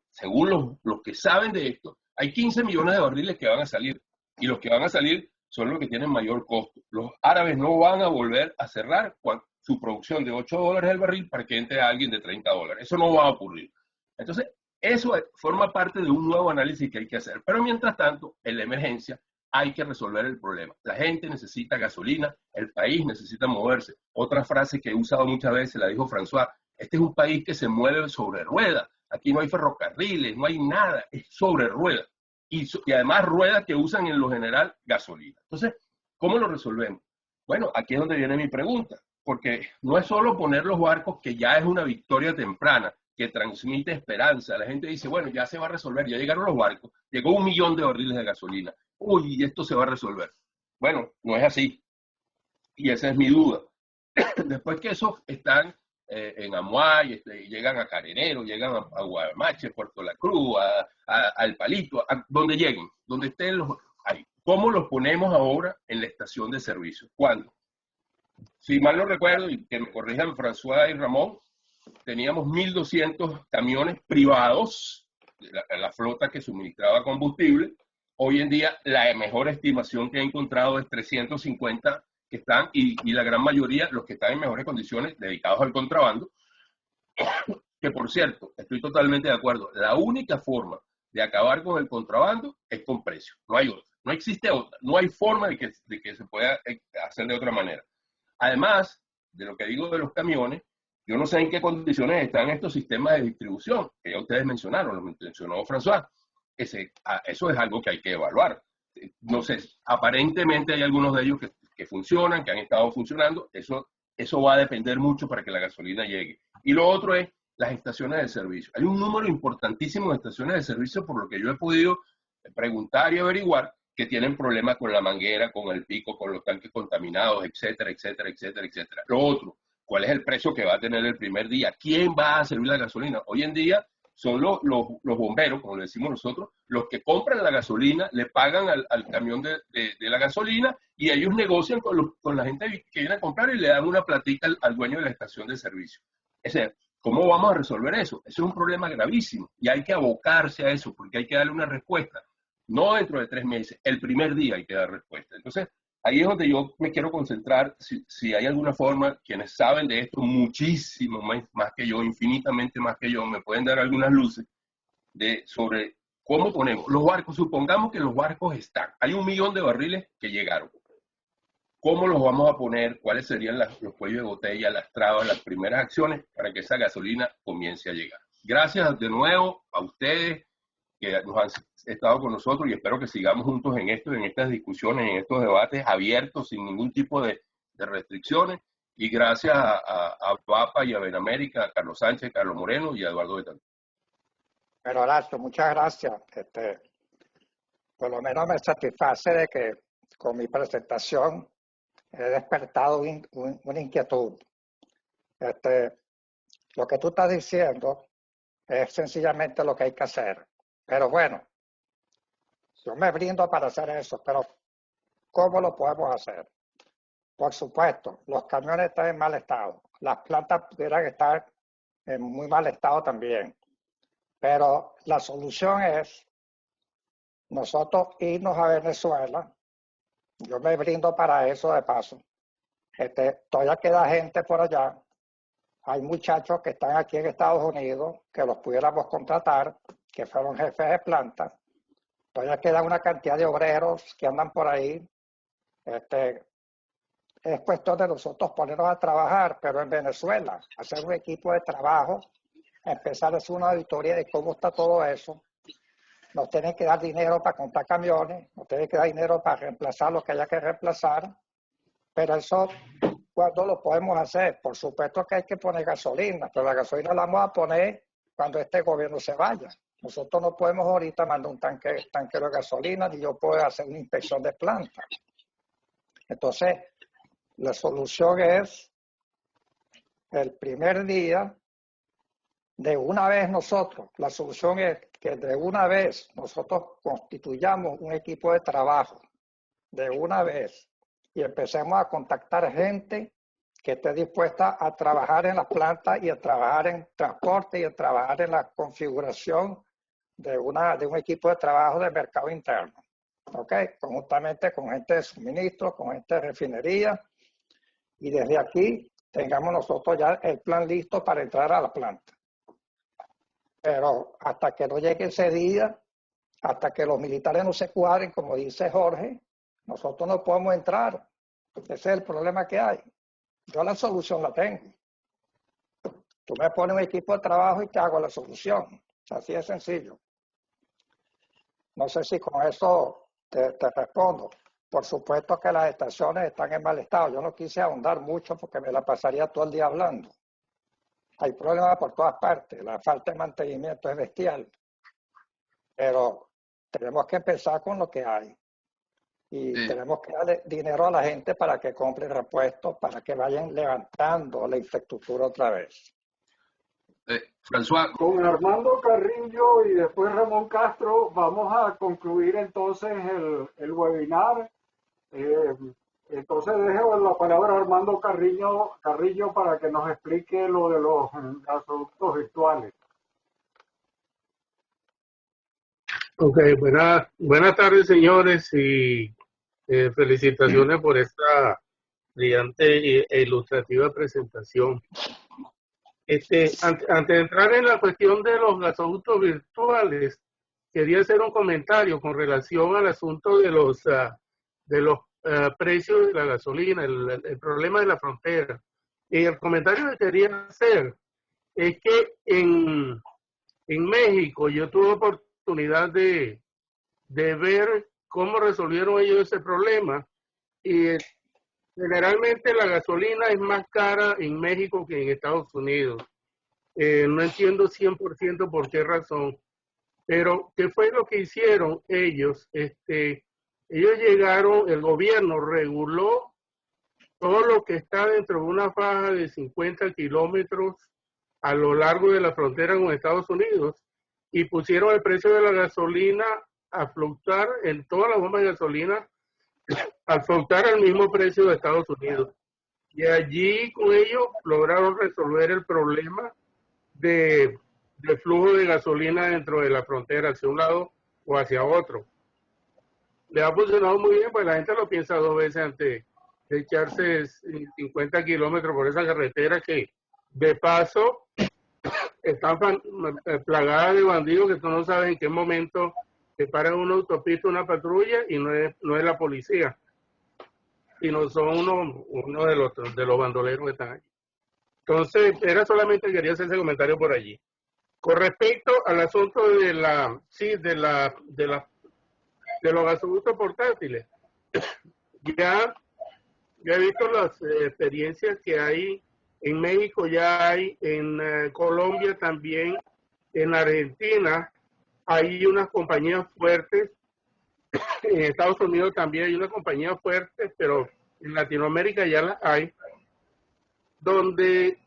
según los que saben de esto, hay 15 millones de barriles que van a salir. Y los que van a salir son los que tienen mayor costo. Los árabes no van a volver a cerrar su producción de $8 el barril para que entre a alguien de $30. Eso no va a ocurrir. Entonces, eso forma parte de un nuevo análisis que hay que hacer. Pero mientras tanto, en la emergencia, hay que resolver el problema. La gente necesita gasolina, el país necesita moverse. Otra frase que he usado muchas veces, la dijo François, este es un país que se mueve sobre ruedas. Aquí no hay ferrocarriles, no hay nada, es sobre ruedas. Y además ruedas que usan en lo general gasolina. Entonces, ¿cómo lo resolvemos? Bueno, aquí es donde viene mi pregunta, porque no es solo poner los barcos, que ya es una victoria temprana, que transmite esperanza. La gente dice, bueno, ya se va a resolver, ya llegaron los barcos, llegó 1 millón de barriles de gasolina. Uy, esto se va a resolver. Bueno, no es así. Y esa es mi duda. Después que esos están en Amuay, llegan a Carenero, llegan a Guadalmache, Puerto La Cruz, al Palito, a donde lleguen, donde estén los ahí. ¿Cómo los ponemos ahora en la estación de servicio? ¿Cuándo? Si mal no recuerdo, y que me corrijan François y Ramón, teníamos 1.200 camiones privados, la flota que suministraba combustible. Hoy en día la mejor estimación que he encontrado es 350 que están, y la gran mayoría, los que están en mejores condiciones, dedicados al contrabando, que por cierto, estoy totalmente de acuerdo, la única forma de acabar con el contrabando es con precio, no hay otra, no existe otra, no hay forma de que se pueda hacer de otra manera. Además de lo que digo de los camiones, yo no sé en qué condiciones están estos sistemas de distribución, que ya ustedes mencionaron, lo mencionó François. Eso es algo que hay que evaluar. No sé, aparentemente hay algunos de ellos que funcionan, que han estado funcionando. Eso va a depender mucho para que la gasolina llegue. Y lo otro es las estaciones de servicio. Hay un número importantísimo de estaciones de servicio, por lo que yo he podido preguntar y averiguar, que tienen problemas con la manguera, con el pico, con los tanques contaminados, etcétera, etcétera, etcétera, etcétera. Lo otro, ¿cuál es el precio que va a tener el primer día? ¿Quién va a servir la gasolina? Hoy en día son los bomberos, como le decimos nosotros, los que compran la gasolina, le pagan al camión de la gasolina, y ellos negocian con la gente que viene a comprar y le dan una platica al dueño de la estación de servicio. ¿Cómo vamos a resolver eso? Eso es un problema gravísimo y hay que abocarse a eso porque hay que darle una respuesta. No dentro de 3 meses, el primer día hay que dar respuesta. Entonces, ahí es donde yo me quiero concentrar, si hay alguna forma, quienes saben de esto muchísimo más que yo, infinitamente más que yo, me pueden dar algunas luces sobre cómo ponemos los barcos. Supongamos que los barcos están, hay 1 millón de barriles que llegaron. ¿Cómo los vamos a poner? ¿Cuáles serían los cuellos de botella, las trabas, las primeras acciones para que esa gasolina comience a llegar? Gracias de nuevo a ustedes que nos han estado con nosotros, y espero que sigamos juntos en esto, en estas discusiones, en estos debates abiertos, sin ningún tipo de restricciones. Y gracias a Papa y a Benamérica, a Carlos Sánchez, a Carlos Moreno y a Eduardo Betancourt. Pero Horacio, muchas gracias. Por lo menos me satisface de que con mi presentación he despertado una inquietud. Lo que tú estás diciendo es sencillamente lo que hay que hacer. Pero bueno, yo me brindo para hacer eso, pero ¿cómo lo podemos hacer? Por supuesto, los camiones están en mal estado. Las plantas pudieran estar en muy mal estado también. Pero la solución es nosotros irnos a Venezuela. Yo me brindo para eso de paso. Todavía queda gente por allá. Hay muchachos que están aquí en Estados Unidos que los pudiéramos contratar, que fueron jefes de planta. Todavía queda una cantidad de obreros que andan por ahí. Es cuestión de nosotros ponernos a trabajar, pero en Venezuela, hacer un equipo de trabajo, empezar a hacer una auditoría de cómo está todo eso. Nos tienen que dar dinero para comprar camiones, nos tienen que dar dinero para reemplazar lo que haya que reemplazar, pero eso, ¿cuándo lo podemos hacer? Por supuesto que hay que poner gasolina, pero la gasolina la vamos a poner cuando este gobierno se vaya. Nosotros no podemos ahorita mandar un tanquero de gasolina, ni yo puedo hacer una inspección de planta. Entonces, la solución es el primer día, de una vez nosotros, la solución es que de una vez nosotros constituyamos un equipo de trabajo, de una vez, y empecemos a contactar gente que esté dispuesta a trabajar en las plantas y a trabajar en transporte y a trabajar en la configuración de un equipo de trabajo de mercado interno. ¿Ok? Conjuntamente con gente de suministro, con gente de refinería, y desde aquí tengamos nosotros ya el plan listo para entrar a la planta. Pero hasta que no llegue ese día, hasta que los militares no se cuadren, como dice Jorge, nosotros no podemos entrar. Ese es el problema que hay. Yo la solución la tengo. Tú me pones un equipo de trabajo y te hago la solución. Así de sencillo. No sé si con eso te respondo. Por supuesto que las estaciones están en mal estado. Yo no quise ahondar mucho porque me la pasaría todo el día hablando. Hay problemas por todas partes. La falta de mantenimiento es bestial. Pero tenemos que empezar con lo que hay. Y tenemos que darle dinero a la gente para que compre repuestos, para que vayan levantando la infraestructura otra vez. François. Con Armando Carrillo y después Ramón Castro vamos a concluir entonces el webinar. Entonces dejo la palabra a Armando Carrillo para que nos explique lo de los gasoductos virtuales. Ok, buenas tardes, señores, y felicitaciones por esta brillante e ilustrativa presentación. Antes de entrar en la cuestión de los gasoductos virtuales, quería hacer un comentario con relación al asunto de los precios de la gasolina, el problema de la frontera. Y el comentario que quería hacer es que en México yo tuve oportunidad de ver cómo resolvieron ellos ese problema, y generalmente la gasolina es más cara en México que en Estados Unidos. No entiendo 100% por qué razón, pero ¿qué fue lo que hicieron ellos? Ellos llegaron, el gobierno reguló todo lo que está dentro de una faja de 50 kilómetros a lo largo de la frontera con Estados Unidos, y pusieron el precio de la gasolina a fluctuar en todas las bombas de gasolina, al fluctuar al mismo precio de Estados Unidos. Y allí con ello lograron resolver el problema de flujo de gasolina dentro de la frontera hacia un lado o hacia otro. Le ha funcionado muy bien, pues la gente lo piensa dos veces antes de echarse 50 kilómetros por esa carretera que de paso está plagada de bandidos que tú no sabes en qué momento te paran una autopista, una patrulla, y no es la policía, sino son uno de los bandoleros que están ahí. Entonces, era solamente quería hacer ese comentario por allí. Con respecto al asunto de los gasoductos portátiles, ya Yo he visto las experiencias que hay en México, ya hay en Colombia también, en Argentina hay unas compañías fuertes, en Estados Unidos también hay unas compañías fuertes, pero en Latinoamérica ya las hay, donde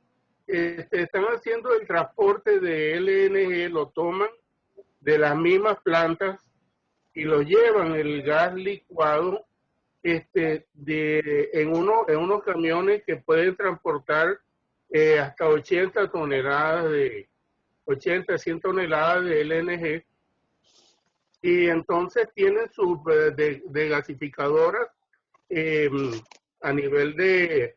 están haciendo el transporte de LNG, lo toman de las mismas plantas y lo llevan el gas licuado en unos camiones que pueden transportar hasta 80 toneladas de 80, 100 toneladas de LNG, y entonces tienen sus gasificadoras a nivel de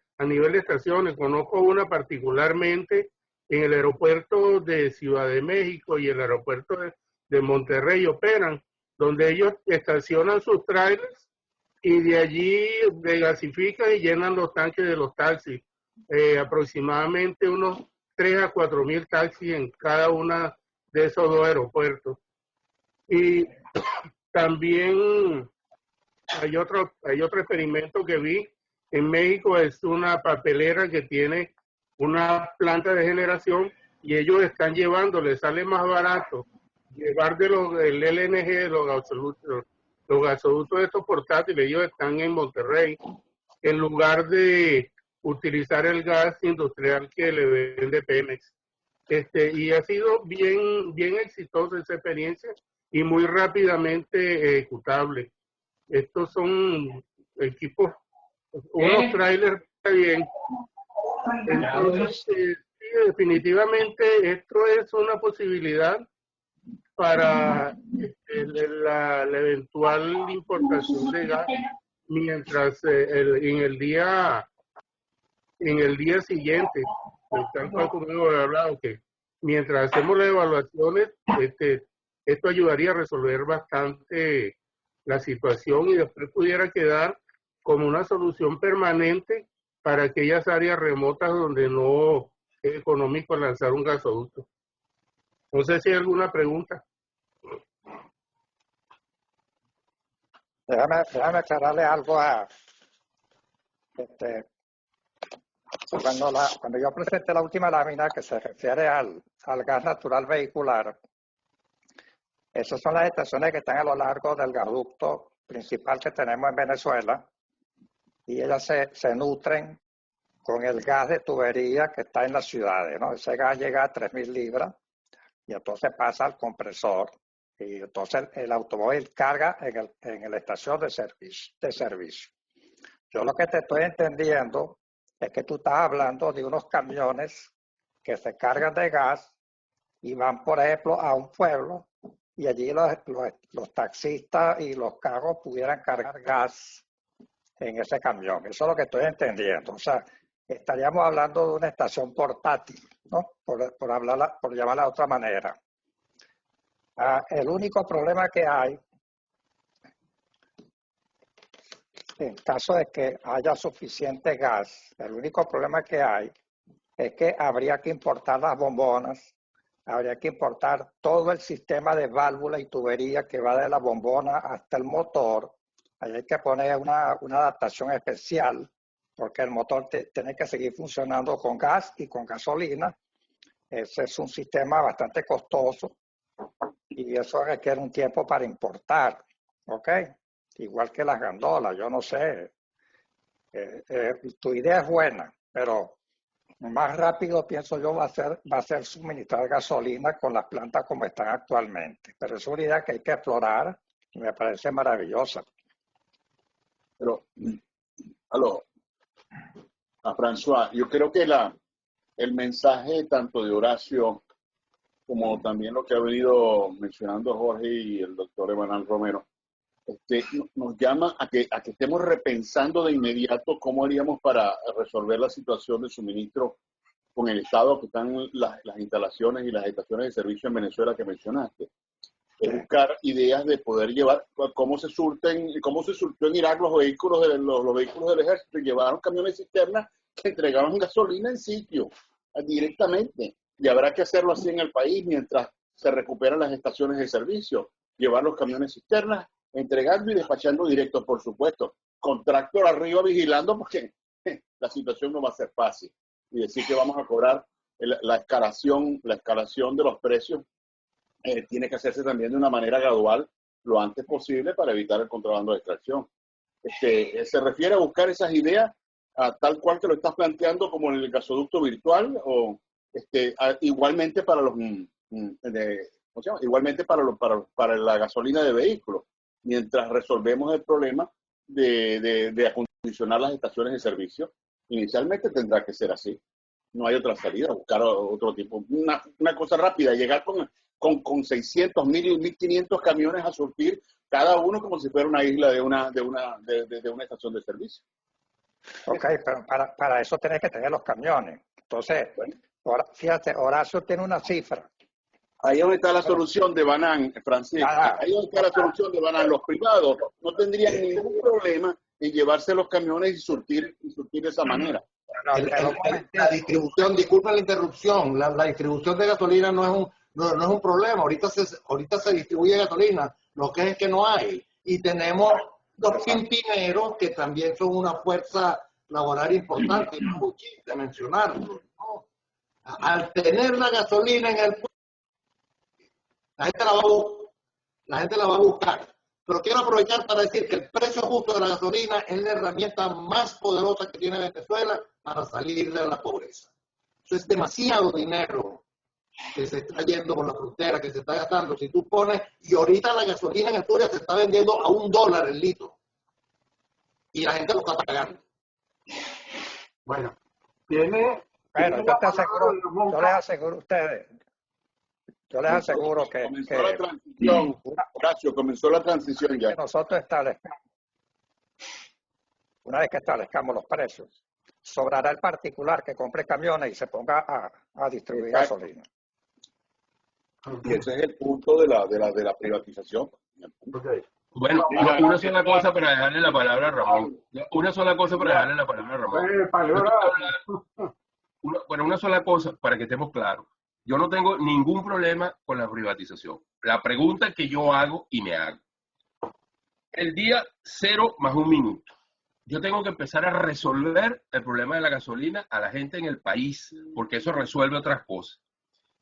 estaciones. Conozco una particularmente en el aeropuerto de Ciudad de México y el aeropuerto de Monterrey operan, donde ellos estacionan sus trailers y de allí gasifican y llenan los tanques de los taxis. Aproximadamente unos 3 a 4 mil taxis en cada una de esos dos aeropuertos. Y también hay otro experimento que vi en México, es una papelera que tiene una planta de generación y ellos están llevando, les sale más barato llevar el LNG, los gasoductos de estos portátiles, ellos están en Monterrey, en lugar de utilizar el gas industrial que le vende Pemex. Y ha sido bien exitosa esa experiencia y muy rápidamente ejecutable. Estos son equipos, unos trailers bien. Entonces, sí, definitivamente esto es una posibilidad para la eventual importación de gas, mientras en el día siguiente, tal cual como hemos hablado, que mientras hacemos las evaluaciones, esto ayudaría a resolver bastante la situación y después pudiera quedar como una solución permanente para aquellas áreas remotas donde no es económico lanzar un gasoducto. No sé si hay alguna pregunta. Déjame aclararle algo a cuando yo presenté la última lámina que se refiere al gas natural vehicular. Esas son las estaciones que están a lo largo del gasoducto principal que tenemos en Venezuela, y ellas se nutren con el gas de tubería que está en las ciudades, ¿no? Ese gas llega a 3.000 libras y entonces pasa al compresor y entonces el automóvil carga en la estación de servicio. Yo lo que te estoy entendiendo es que tú estás hablando de unos camiones que se cargan de gas y van, por ejemplo, a un pueblo, y allí los taxistas y los carros pudieran cargar gas en ese camión. Eso es lo que estoy entendiendo. O sea, estaríamos hablando de una estación portátil, ¿no? Por llamarla de otra manera. El único problema que hay, en caso de que haya suficiente gas, el único problema que hay es que habría que importar las bombonas, habría que importar todo el sistema de válvula y tubería que va de la bombona hasta el motor. Ahí hay que poner una adaptación especial, porque el motor tiene que seguir funcionando con gas y con gasolina. Ese es un sistema bastante costoso y eso requiere un tiempo para importar, ¿ok? Igual que las gandolas, yo no sé. Tu idea es buena, pero más rápido, pienso yo, va a ser suministrar gasolina con las plantas como están actualmente. Pero es una idea que hay que explorar y me parece maravillosa. Pero, a François, yo creo que el mensaje tanto de Horacio como también lo que ha venido mencionando Jorge y el doctor Emanuel Romero, nos llama a que estemos repensando de inmediato cómo haríamos para resolver la situación de suministro con el estado que están las instalaciones y las estaciones de servicio en Venezuela que mencionaste. Buscar ideas de poder llevar, cómo se surtió en Irak los vehículos del ejército, y llevaron camiones cisternas que entregaron gasolina en sitio, directamente. Y habrá que hacerlo así en el país mientras se recuperan las estaciones de servicio. Llevar los camiones cisternas, entregando y despachando directo, por supuesto. contractor arriba vigilando, porque la situación no va a ser fácil. Y decir que vamos a cobrar la escalación de los precios tiene que hacerse también de una manera gradual lo antes posible para evitar el contrabando de extracción. ¿Se refiere a buscar esas ideas tal cual que lo estás planteando como en el gasoducto virtual o igualmente para los ¿cómo se llama? Igualmente para la gasolina de vehículos, mientras resolvemos el problema de acondicionar las estaciones de servicio? Inicialmente tendrá que ser así. No hay otra salida, buscar otro tipo. Una cosa rápida, llegar con 600, 1000 y 1500 camiones a surtir, cada uno como si fuera una isla de una estación de servicio. Ok, pero para eso tenés que tener los camiones. Entonces, Bueno, fíjate, Horacio tiene una cifra. ahí es donde está la solución de Banan, Francisco. Ahí es donde está la solución de Banan. Los privados no tendrían ningún problema en llevarse los camiones y surtir de esa manera. La distribución, disculpa la interrupción, la distribución de gasolina no es un problema. Ahorita se distribuye gasolina, lo que es que no hay. Y tenemos los pimpineros que también son una fuerza laboral importante, y no de mencionarlo, ¿no? Al tener la gasolina en el puerto, la gente la va a buscar. Pero quiero aprovechar para decir que el precio justo de la gasolina es la herramienta más poderosa que tiene Venezuela para salir de la pobreza. Eso es demasiado dinero que se está yendo por la frontera, que se está gastando. Si tú pones, y ahorita la gasolina en Asturias se está vendiendo a $1 el litro. Y la gente lo está pagando. Bueno, tiene Bueno, yo les aseguro a ustedes, yo les aseguro que comenzó la transición, Horacio, comenzó la transición ya. nosotros una vez que establezcamos los precios, sobrará el particular que compre camiones y se ponga a distribuir gasolina. Y ese es el punto de la privatización. Okay. Bueno, una sola cosa para dejarle la palabra a Ramón. Una sola cosa para dejarle la palabra a Ramón. Bueno, una sola cosa para que estemos claros. Yo no tengo ningún problema con la privatización. La pregunta que yo hago y me hago. El día 0 más 1 minuto. Yo tengo que empezar a resolver el problema de la gasolina a la gente en el país, porque eso resuelve otras cosas.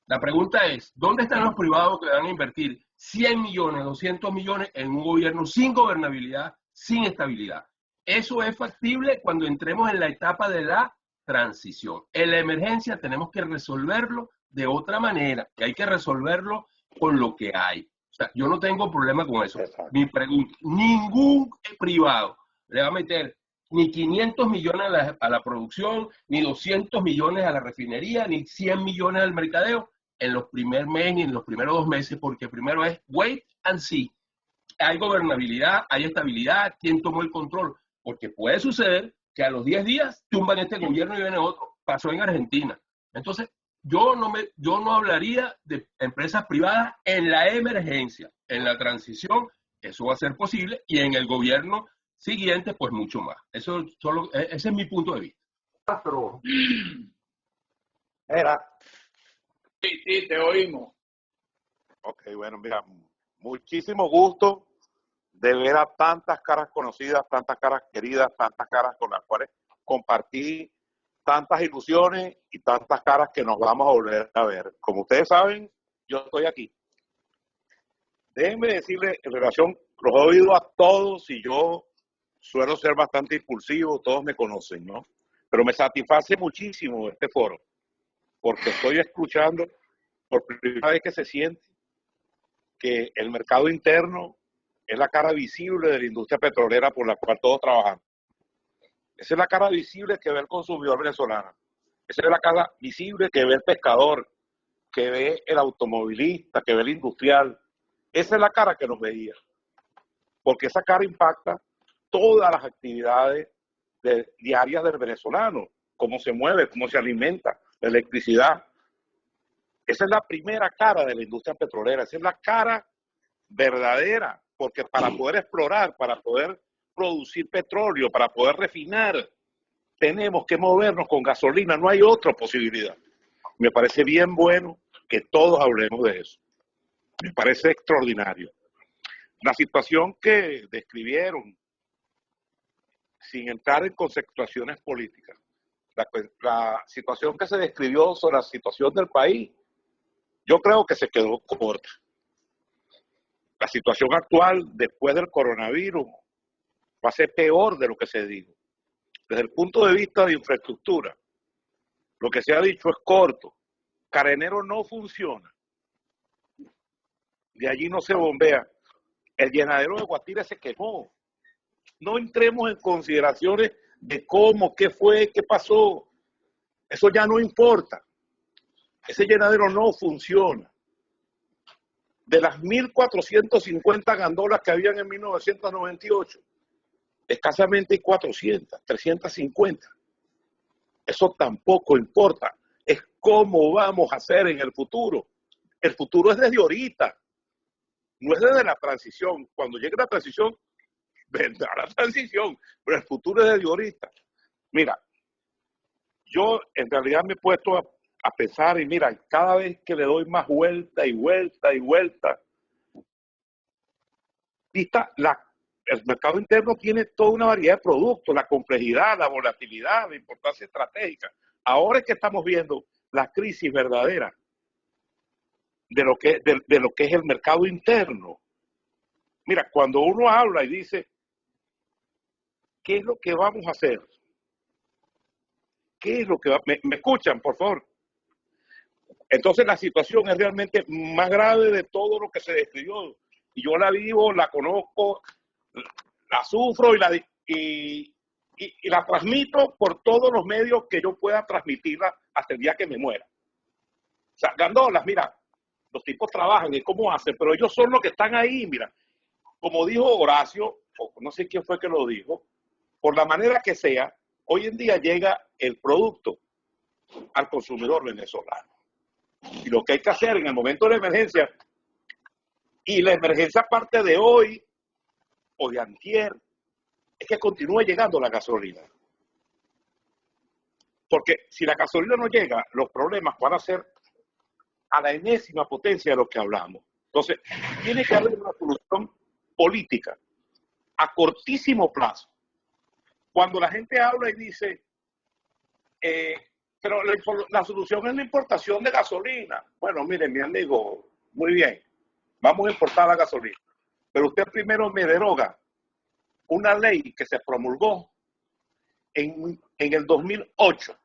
La pregunta es, ¿dónde están los privados que van a invertir 100 millones, 200 millones en un gobierno sin gobernabilidad, sin estabilidad? Eso es factible cuando entremos en la etapa de la transición. En la emergencia tenemos que resolverlo de otra manera, y hay que resolverlo con lo que hay. O sea, yo no tengo problema con eso. Exacto. Mi pregunta, ningún privado le va a meter ni 500 millones a la producción, ni 200 millones a la refinería, ni 100 millones al mercadeo en los primeros meses ni en los primeros 2 meses, porque primero es wait and see. Hay gobernabilidad, hay estabilidad, ¿quién tomó el control? Porque puede suceder que a los 10 días tumban este gobierno y viene otro. Pasó en Argentina. Entonces, yo no hablaría de empresas privadas en la emergencia. En la transición, eso va a ser posible, y en el gobierno siguiente, pues mucho más. Ese es mi punto de vista. Sí, te oímos. Ok, bueno, mira, muchísimo gusto de ver a tantas caras conocidas, tantas caras queridas, tantas caras con las cuales compartí tantas ilusiones y tantas caras que nos vamos a volver a ver. Como ustedes saben, yo estoy aquí. Déjenme decirles, en relación, los he oído a todos y yo suelo ser bastante impulsivo, todos me conocen, ¿no? Pero me satisface muchísimo este foro, porque estoy escuchando por primera vez que se siente que el mercado interno es la cara visible de la industria petrolera por la cual todos trabajamos. Esa es la cara visible que ve el consumidor venezolano. Esa es la cara visible que ve el pescador, que ve el automovilista, que ve el industrial. Esa es la cara que nos veía. Porque esa cara impacta todas las actividades diarias del venezolano. Cómo se mueve, cómo se alimenta, la electricidad. Esa es la primera cara de la industria petrolera. Esa es la cara verdadera. Porque para poder explorar, para poder producir petróleo, para poder refinar, tenemos que movernos con gasolina. No hay otra posibilidad. Me parece bien bueno que todos hablemos de eso. Me parece extraordinario. La situación que describieron sin entrar en conceptuaciones políticas, la situación que se describió sobre la situación del país, yo creo que se quedó corta. La situación actual, después del coronavirus, va a ser peor de lo que se dijo. Desde el punto de vista de infraestructura, lo que se ha dicho es corto. Carenero no funciona. De allí no se bombea. El llenadero de Guatire se quemó. No entremos en consideraciones de cómo, qué fue, qué pasó. Eso ya no importa. Ese llenadero no funciona. De las 1.450 gandolas que habían en 1998, escasamente hay 400, 350. Eso tampoco importa. Es cómo vamos a hacer en el futuro. El futuro es desde ahorita. No es desde la transición. Cuando llegue la transición, vendrá la transición. Pero el futuro es desde ahorita. Mira, yo en realidad me he puesto a pensar y mira, cada vez que le doy más vuelta y vuelta y vuelta, el mercado interno tiene toda una variedad de productos, la complejidad, la volatilidad, la importancia estratégica. Ahora es que estamos viendo la crisis verdadera de lo que es el mercado interno. Mira, cuando uno habla y dice, ¿qué es lo que vamos a hacer? ¿Qué es lo que ¿Me escuchan, por favor? Entonces la situación es realmente más grave de todo lo que se describió. Y yo la vivo, la conozco, la sufro y la transmito por todos los medios que yo pueda transmitirla hasta el día que me muera. O sea, gandolas, mira, los tipos trabajan y cómo hacen, pero ellos son los que están ahí, mira. Como dijo Horacio, o no sé quién fue que lo dijo, por la manera que sea, hoy en día llega el producto al consumidor venezolano. Y lo que hay que hacer en el momento de la emergencia, y la emergencia parte de hoy o de antier, es que continúe llegando la gasolina. Porque si la gasolina no llega, los problemas van a ser a la enésima potencia de lo que hablamos. Entonces, tiene que haber una solución política a cortísimo plazo. Cuando la gente habla y dice, pero la solución es la importación de gasolina. Bueno, miren, mi amigo, muy bien, vamos a importar la gasolina. Pero usted primero me deroga una ley que se promulgó en el 2008,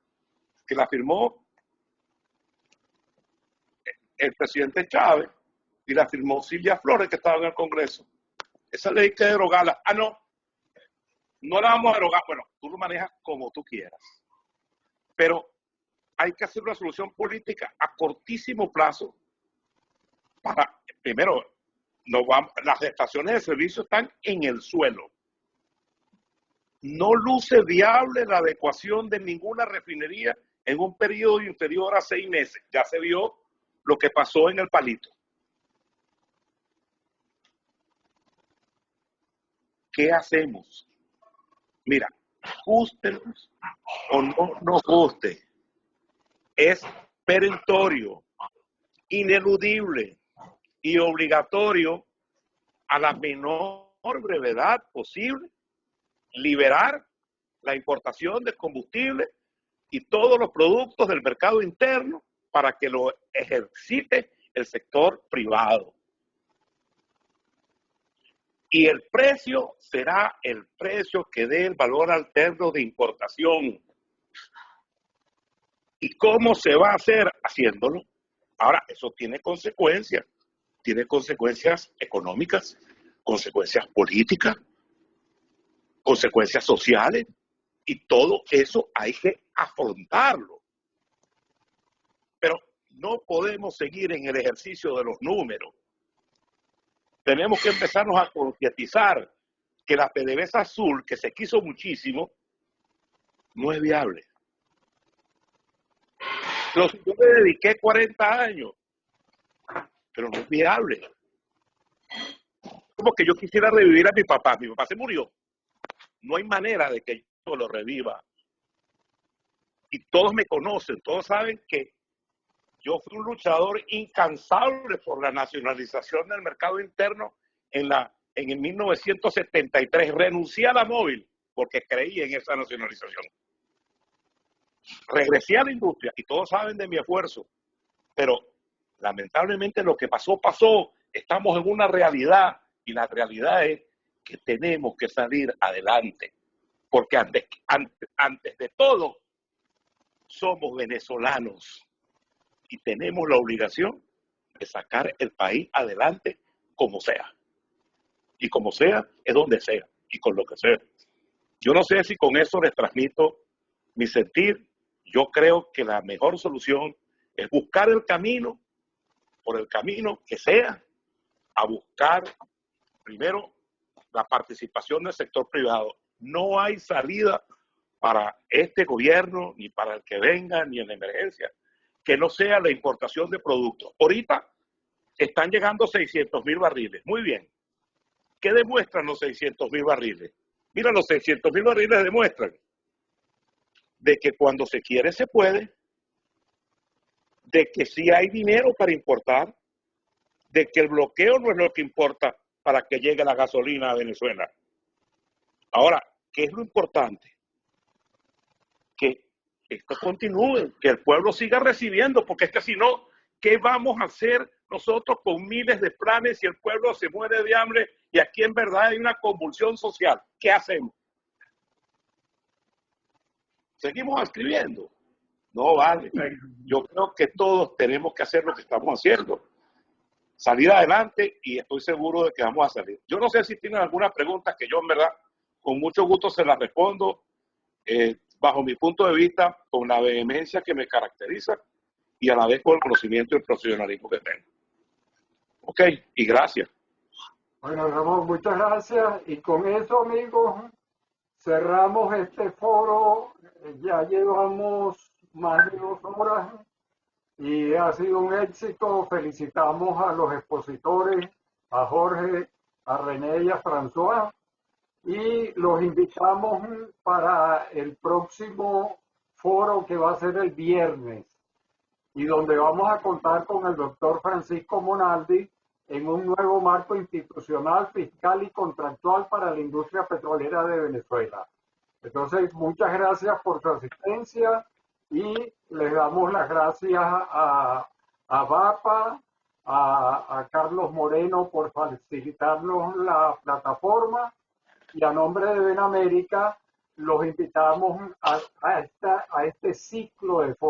que la firmó el presidente Chávez y la firmó Silvia Flores, que estaba en el Congreso. Esa ley hay que derogarla. Ah, no la vamos a derogar. Bueno, tú lo manejas como tú quieras. Pero hay que hacer una solución política a cortísimo plazo para, primero, las estaciones de servicio están en el suelo. No luce viable la adecuación de ninguna refinería en un periodo inferior a 6 meses. Ya se vio lo que pasó en el Palito. ¿Qué hacemos? Mira, gústenos o no nos guste, es perentorio, ineludible y obligatorio a la menor brevedad posible liberar la importación de combustible y todos los productos del mercado interno para que lo ejercite el sector privado. Y el precio será el precio que dé el valor alterno de importación. ¿Y cómo se va a hacer? Haciéndolo. Ahora, eso tiene consecuencias. Tiene consecuencias económicas, consecuencias políticas, consecuencias sociales. Y todo eso hay que afrontarlo. Pero no podemos seguir en el ejercicio de los números. Tenemos que empezarnos a concientizar que la PDVSA azul, que se quiso muchísimo, no es viable. Yo me dediqué 40 años, pero no es viable. Como que yo quisiera revivir a mi papá. Mi papá se murió. No hay manera de que yo lo reviva. Y todos me conocen, todos saben que yo fui un luchador incansable por la nacionalización del mercado interno en el 1973. Renuncié a la móvil porque creí en esa nacionalización. Regresé a la industria y todos saben de mi esfuerzo, pero lamentablemente lo que pasó, pasó. Estamos en una realidad y la realidad es que tenemos que salir adelante, porque antes de todo somos venezolanos y tenemos la obligación de sacar el país adelante como sea. Y como sea, es donde sea y con lo que sea. Yo no sé si con eso les transmito mi sentir. Yo creo que la mejor solución es buscar el camino, por el camino que sea, a buscar primero la participación del sector privado. No hay salida para este gobierno, ni para el que venga, ni en la emergencia, que no sea la importación de productos. Ahorita están llegando 600.000 barriles. Muy bien. ¿Qué demuestran los 600.000 barriles? Mira, los 600.000 barriles demuestran de que cuando se quiere se puede, de que sí hay dinero para importar, de que el bloqueo no es lo que importa para que llegue la gasolina a Venezuela. Ahora, ¿qué es lo importante? Que esto continúe, que el pueblo siga recibiendo, porque es que si no, ¿qué vamos a hacer nosotros con miles de planes si el pueblo se muere de hambre y aquí en verdad hay una convulsión social? ¿Qué hacemos? ¿Seguimos escribiendo? No vale. Yo creo que todos tenemos que hacer lo que estamos haciendo. Salir adelante y estoy seguro de que vamos a salir. Yo no sé si tienen alguna pregunta que yo en verdad con mucho gusto se las respondo bajo mi punto de vista con la vehemencia que me caracteriza y a la vez con el conocimiento y el profesionalismo que tengo. Ok, y gracias. Bueno, Ramón, muchas gracias. Y con eso, amigos, cerramos este foro. Ya llevamos más de 2 horas y ha sido un éxito. Felicitamos a los expositores, a Jorge, a René y a François. Y los invitamos para el próximo foro que va a ser el viernes y donde vamos a contar con el doctor Francisco Monaldi en un nuevo marco institucional, fiscal y contractual para la industria petrolera de Venezuela. Entonces, muchas gracias por su asistencia y les damos las gracias a VAPA, a Carlos Moreno por facilitarnos la plataforma y a nombre de Benamérica los invitamos a este ciclo de foros.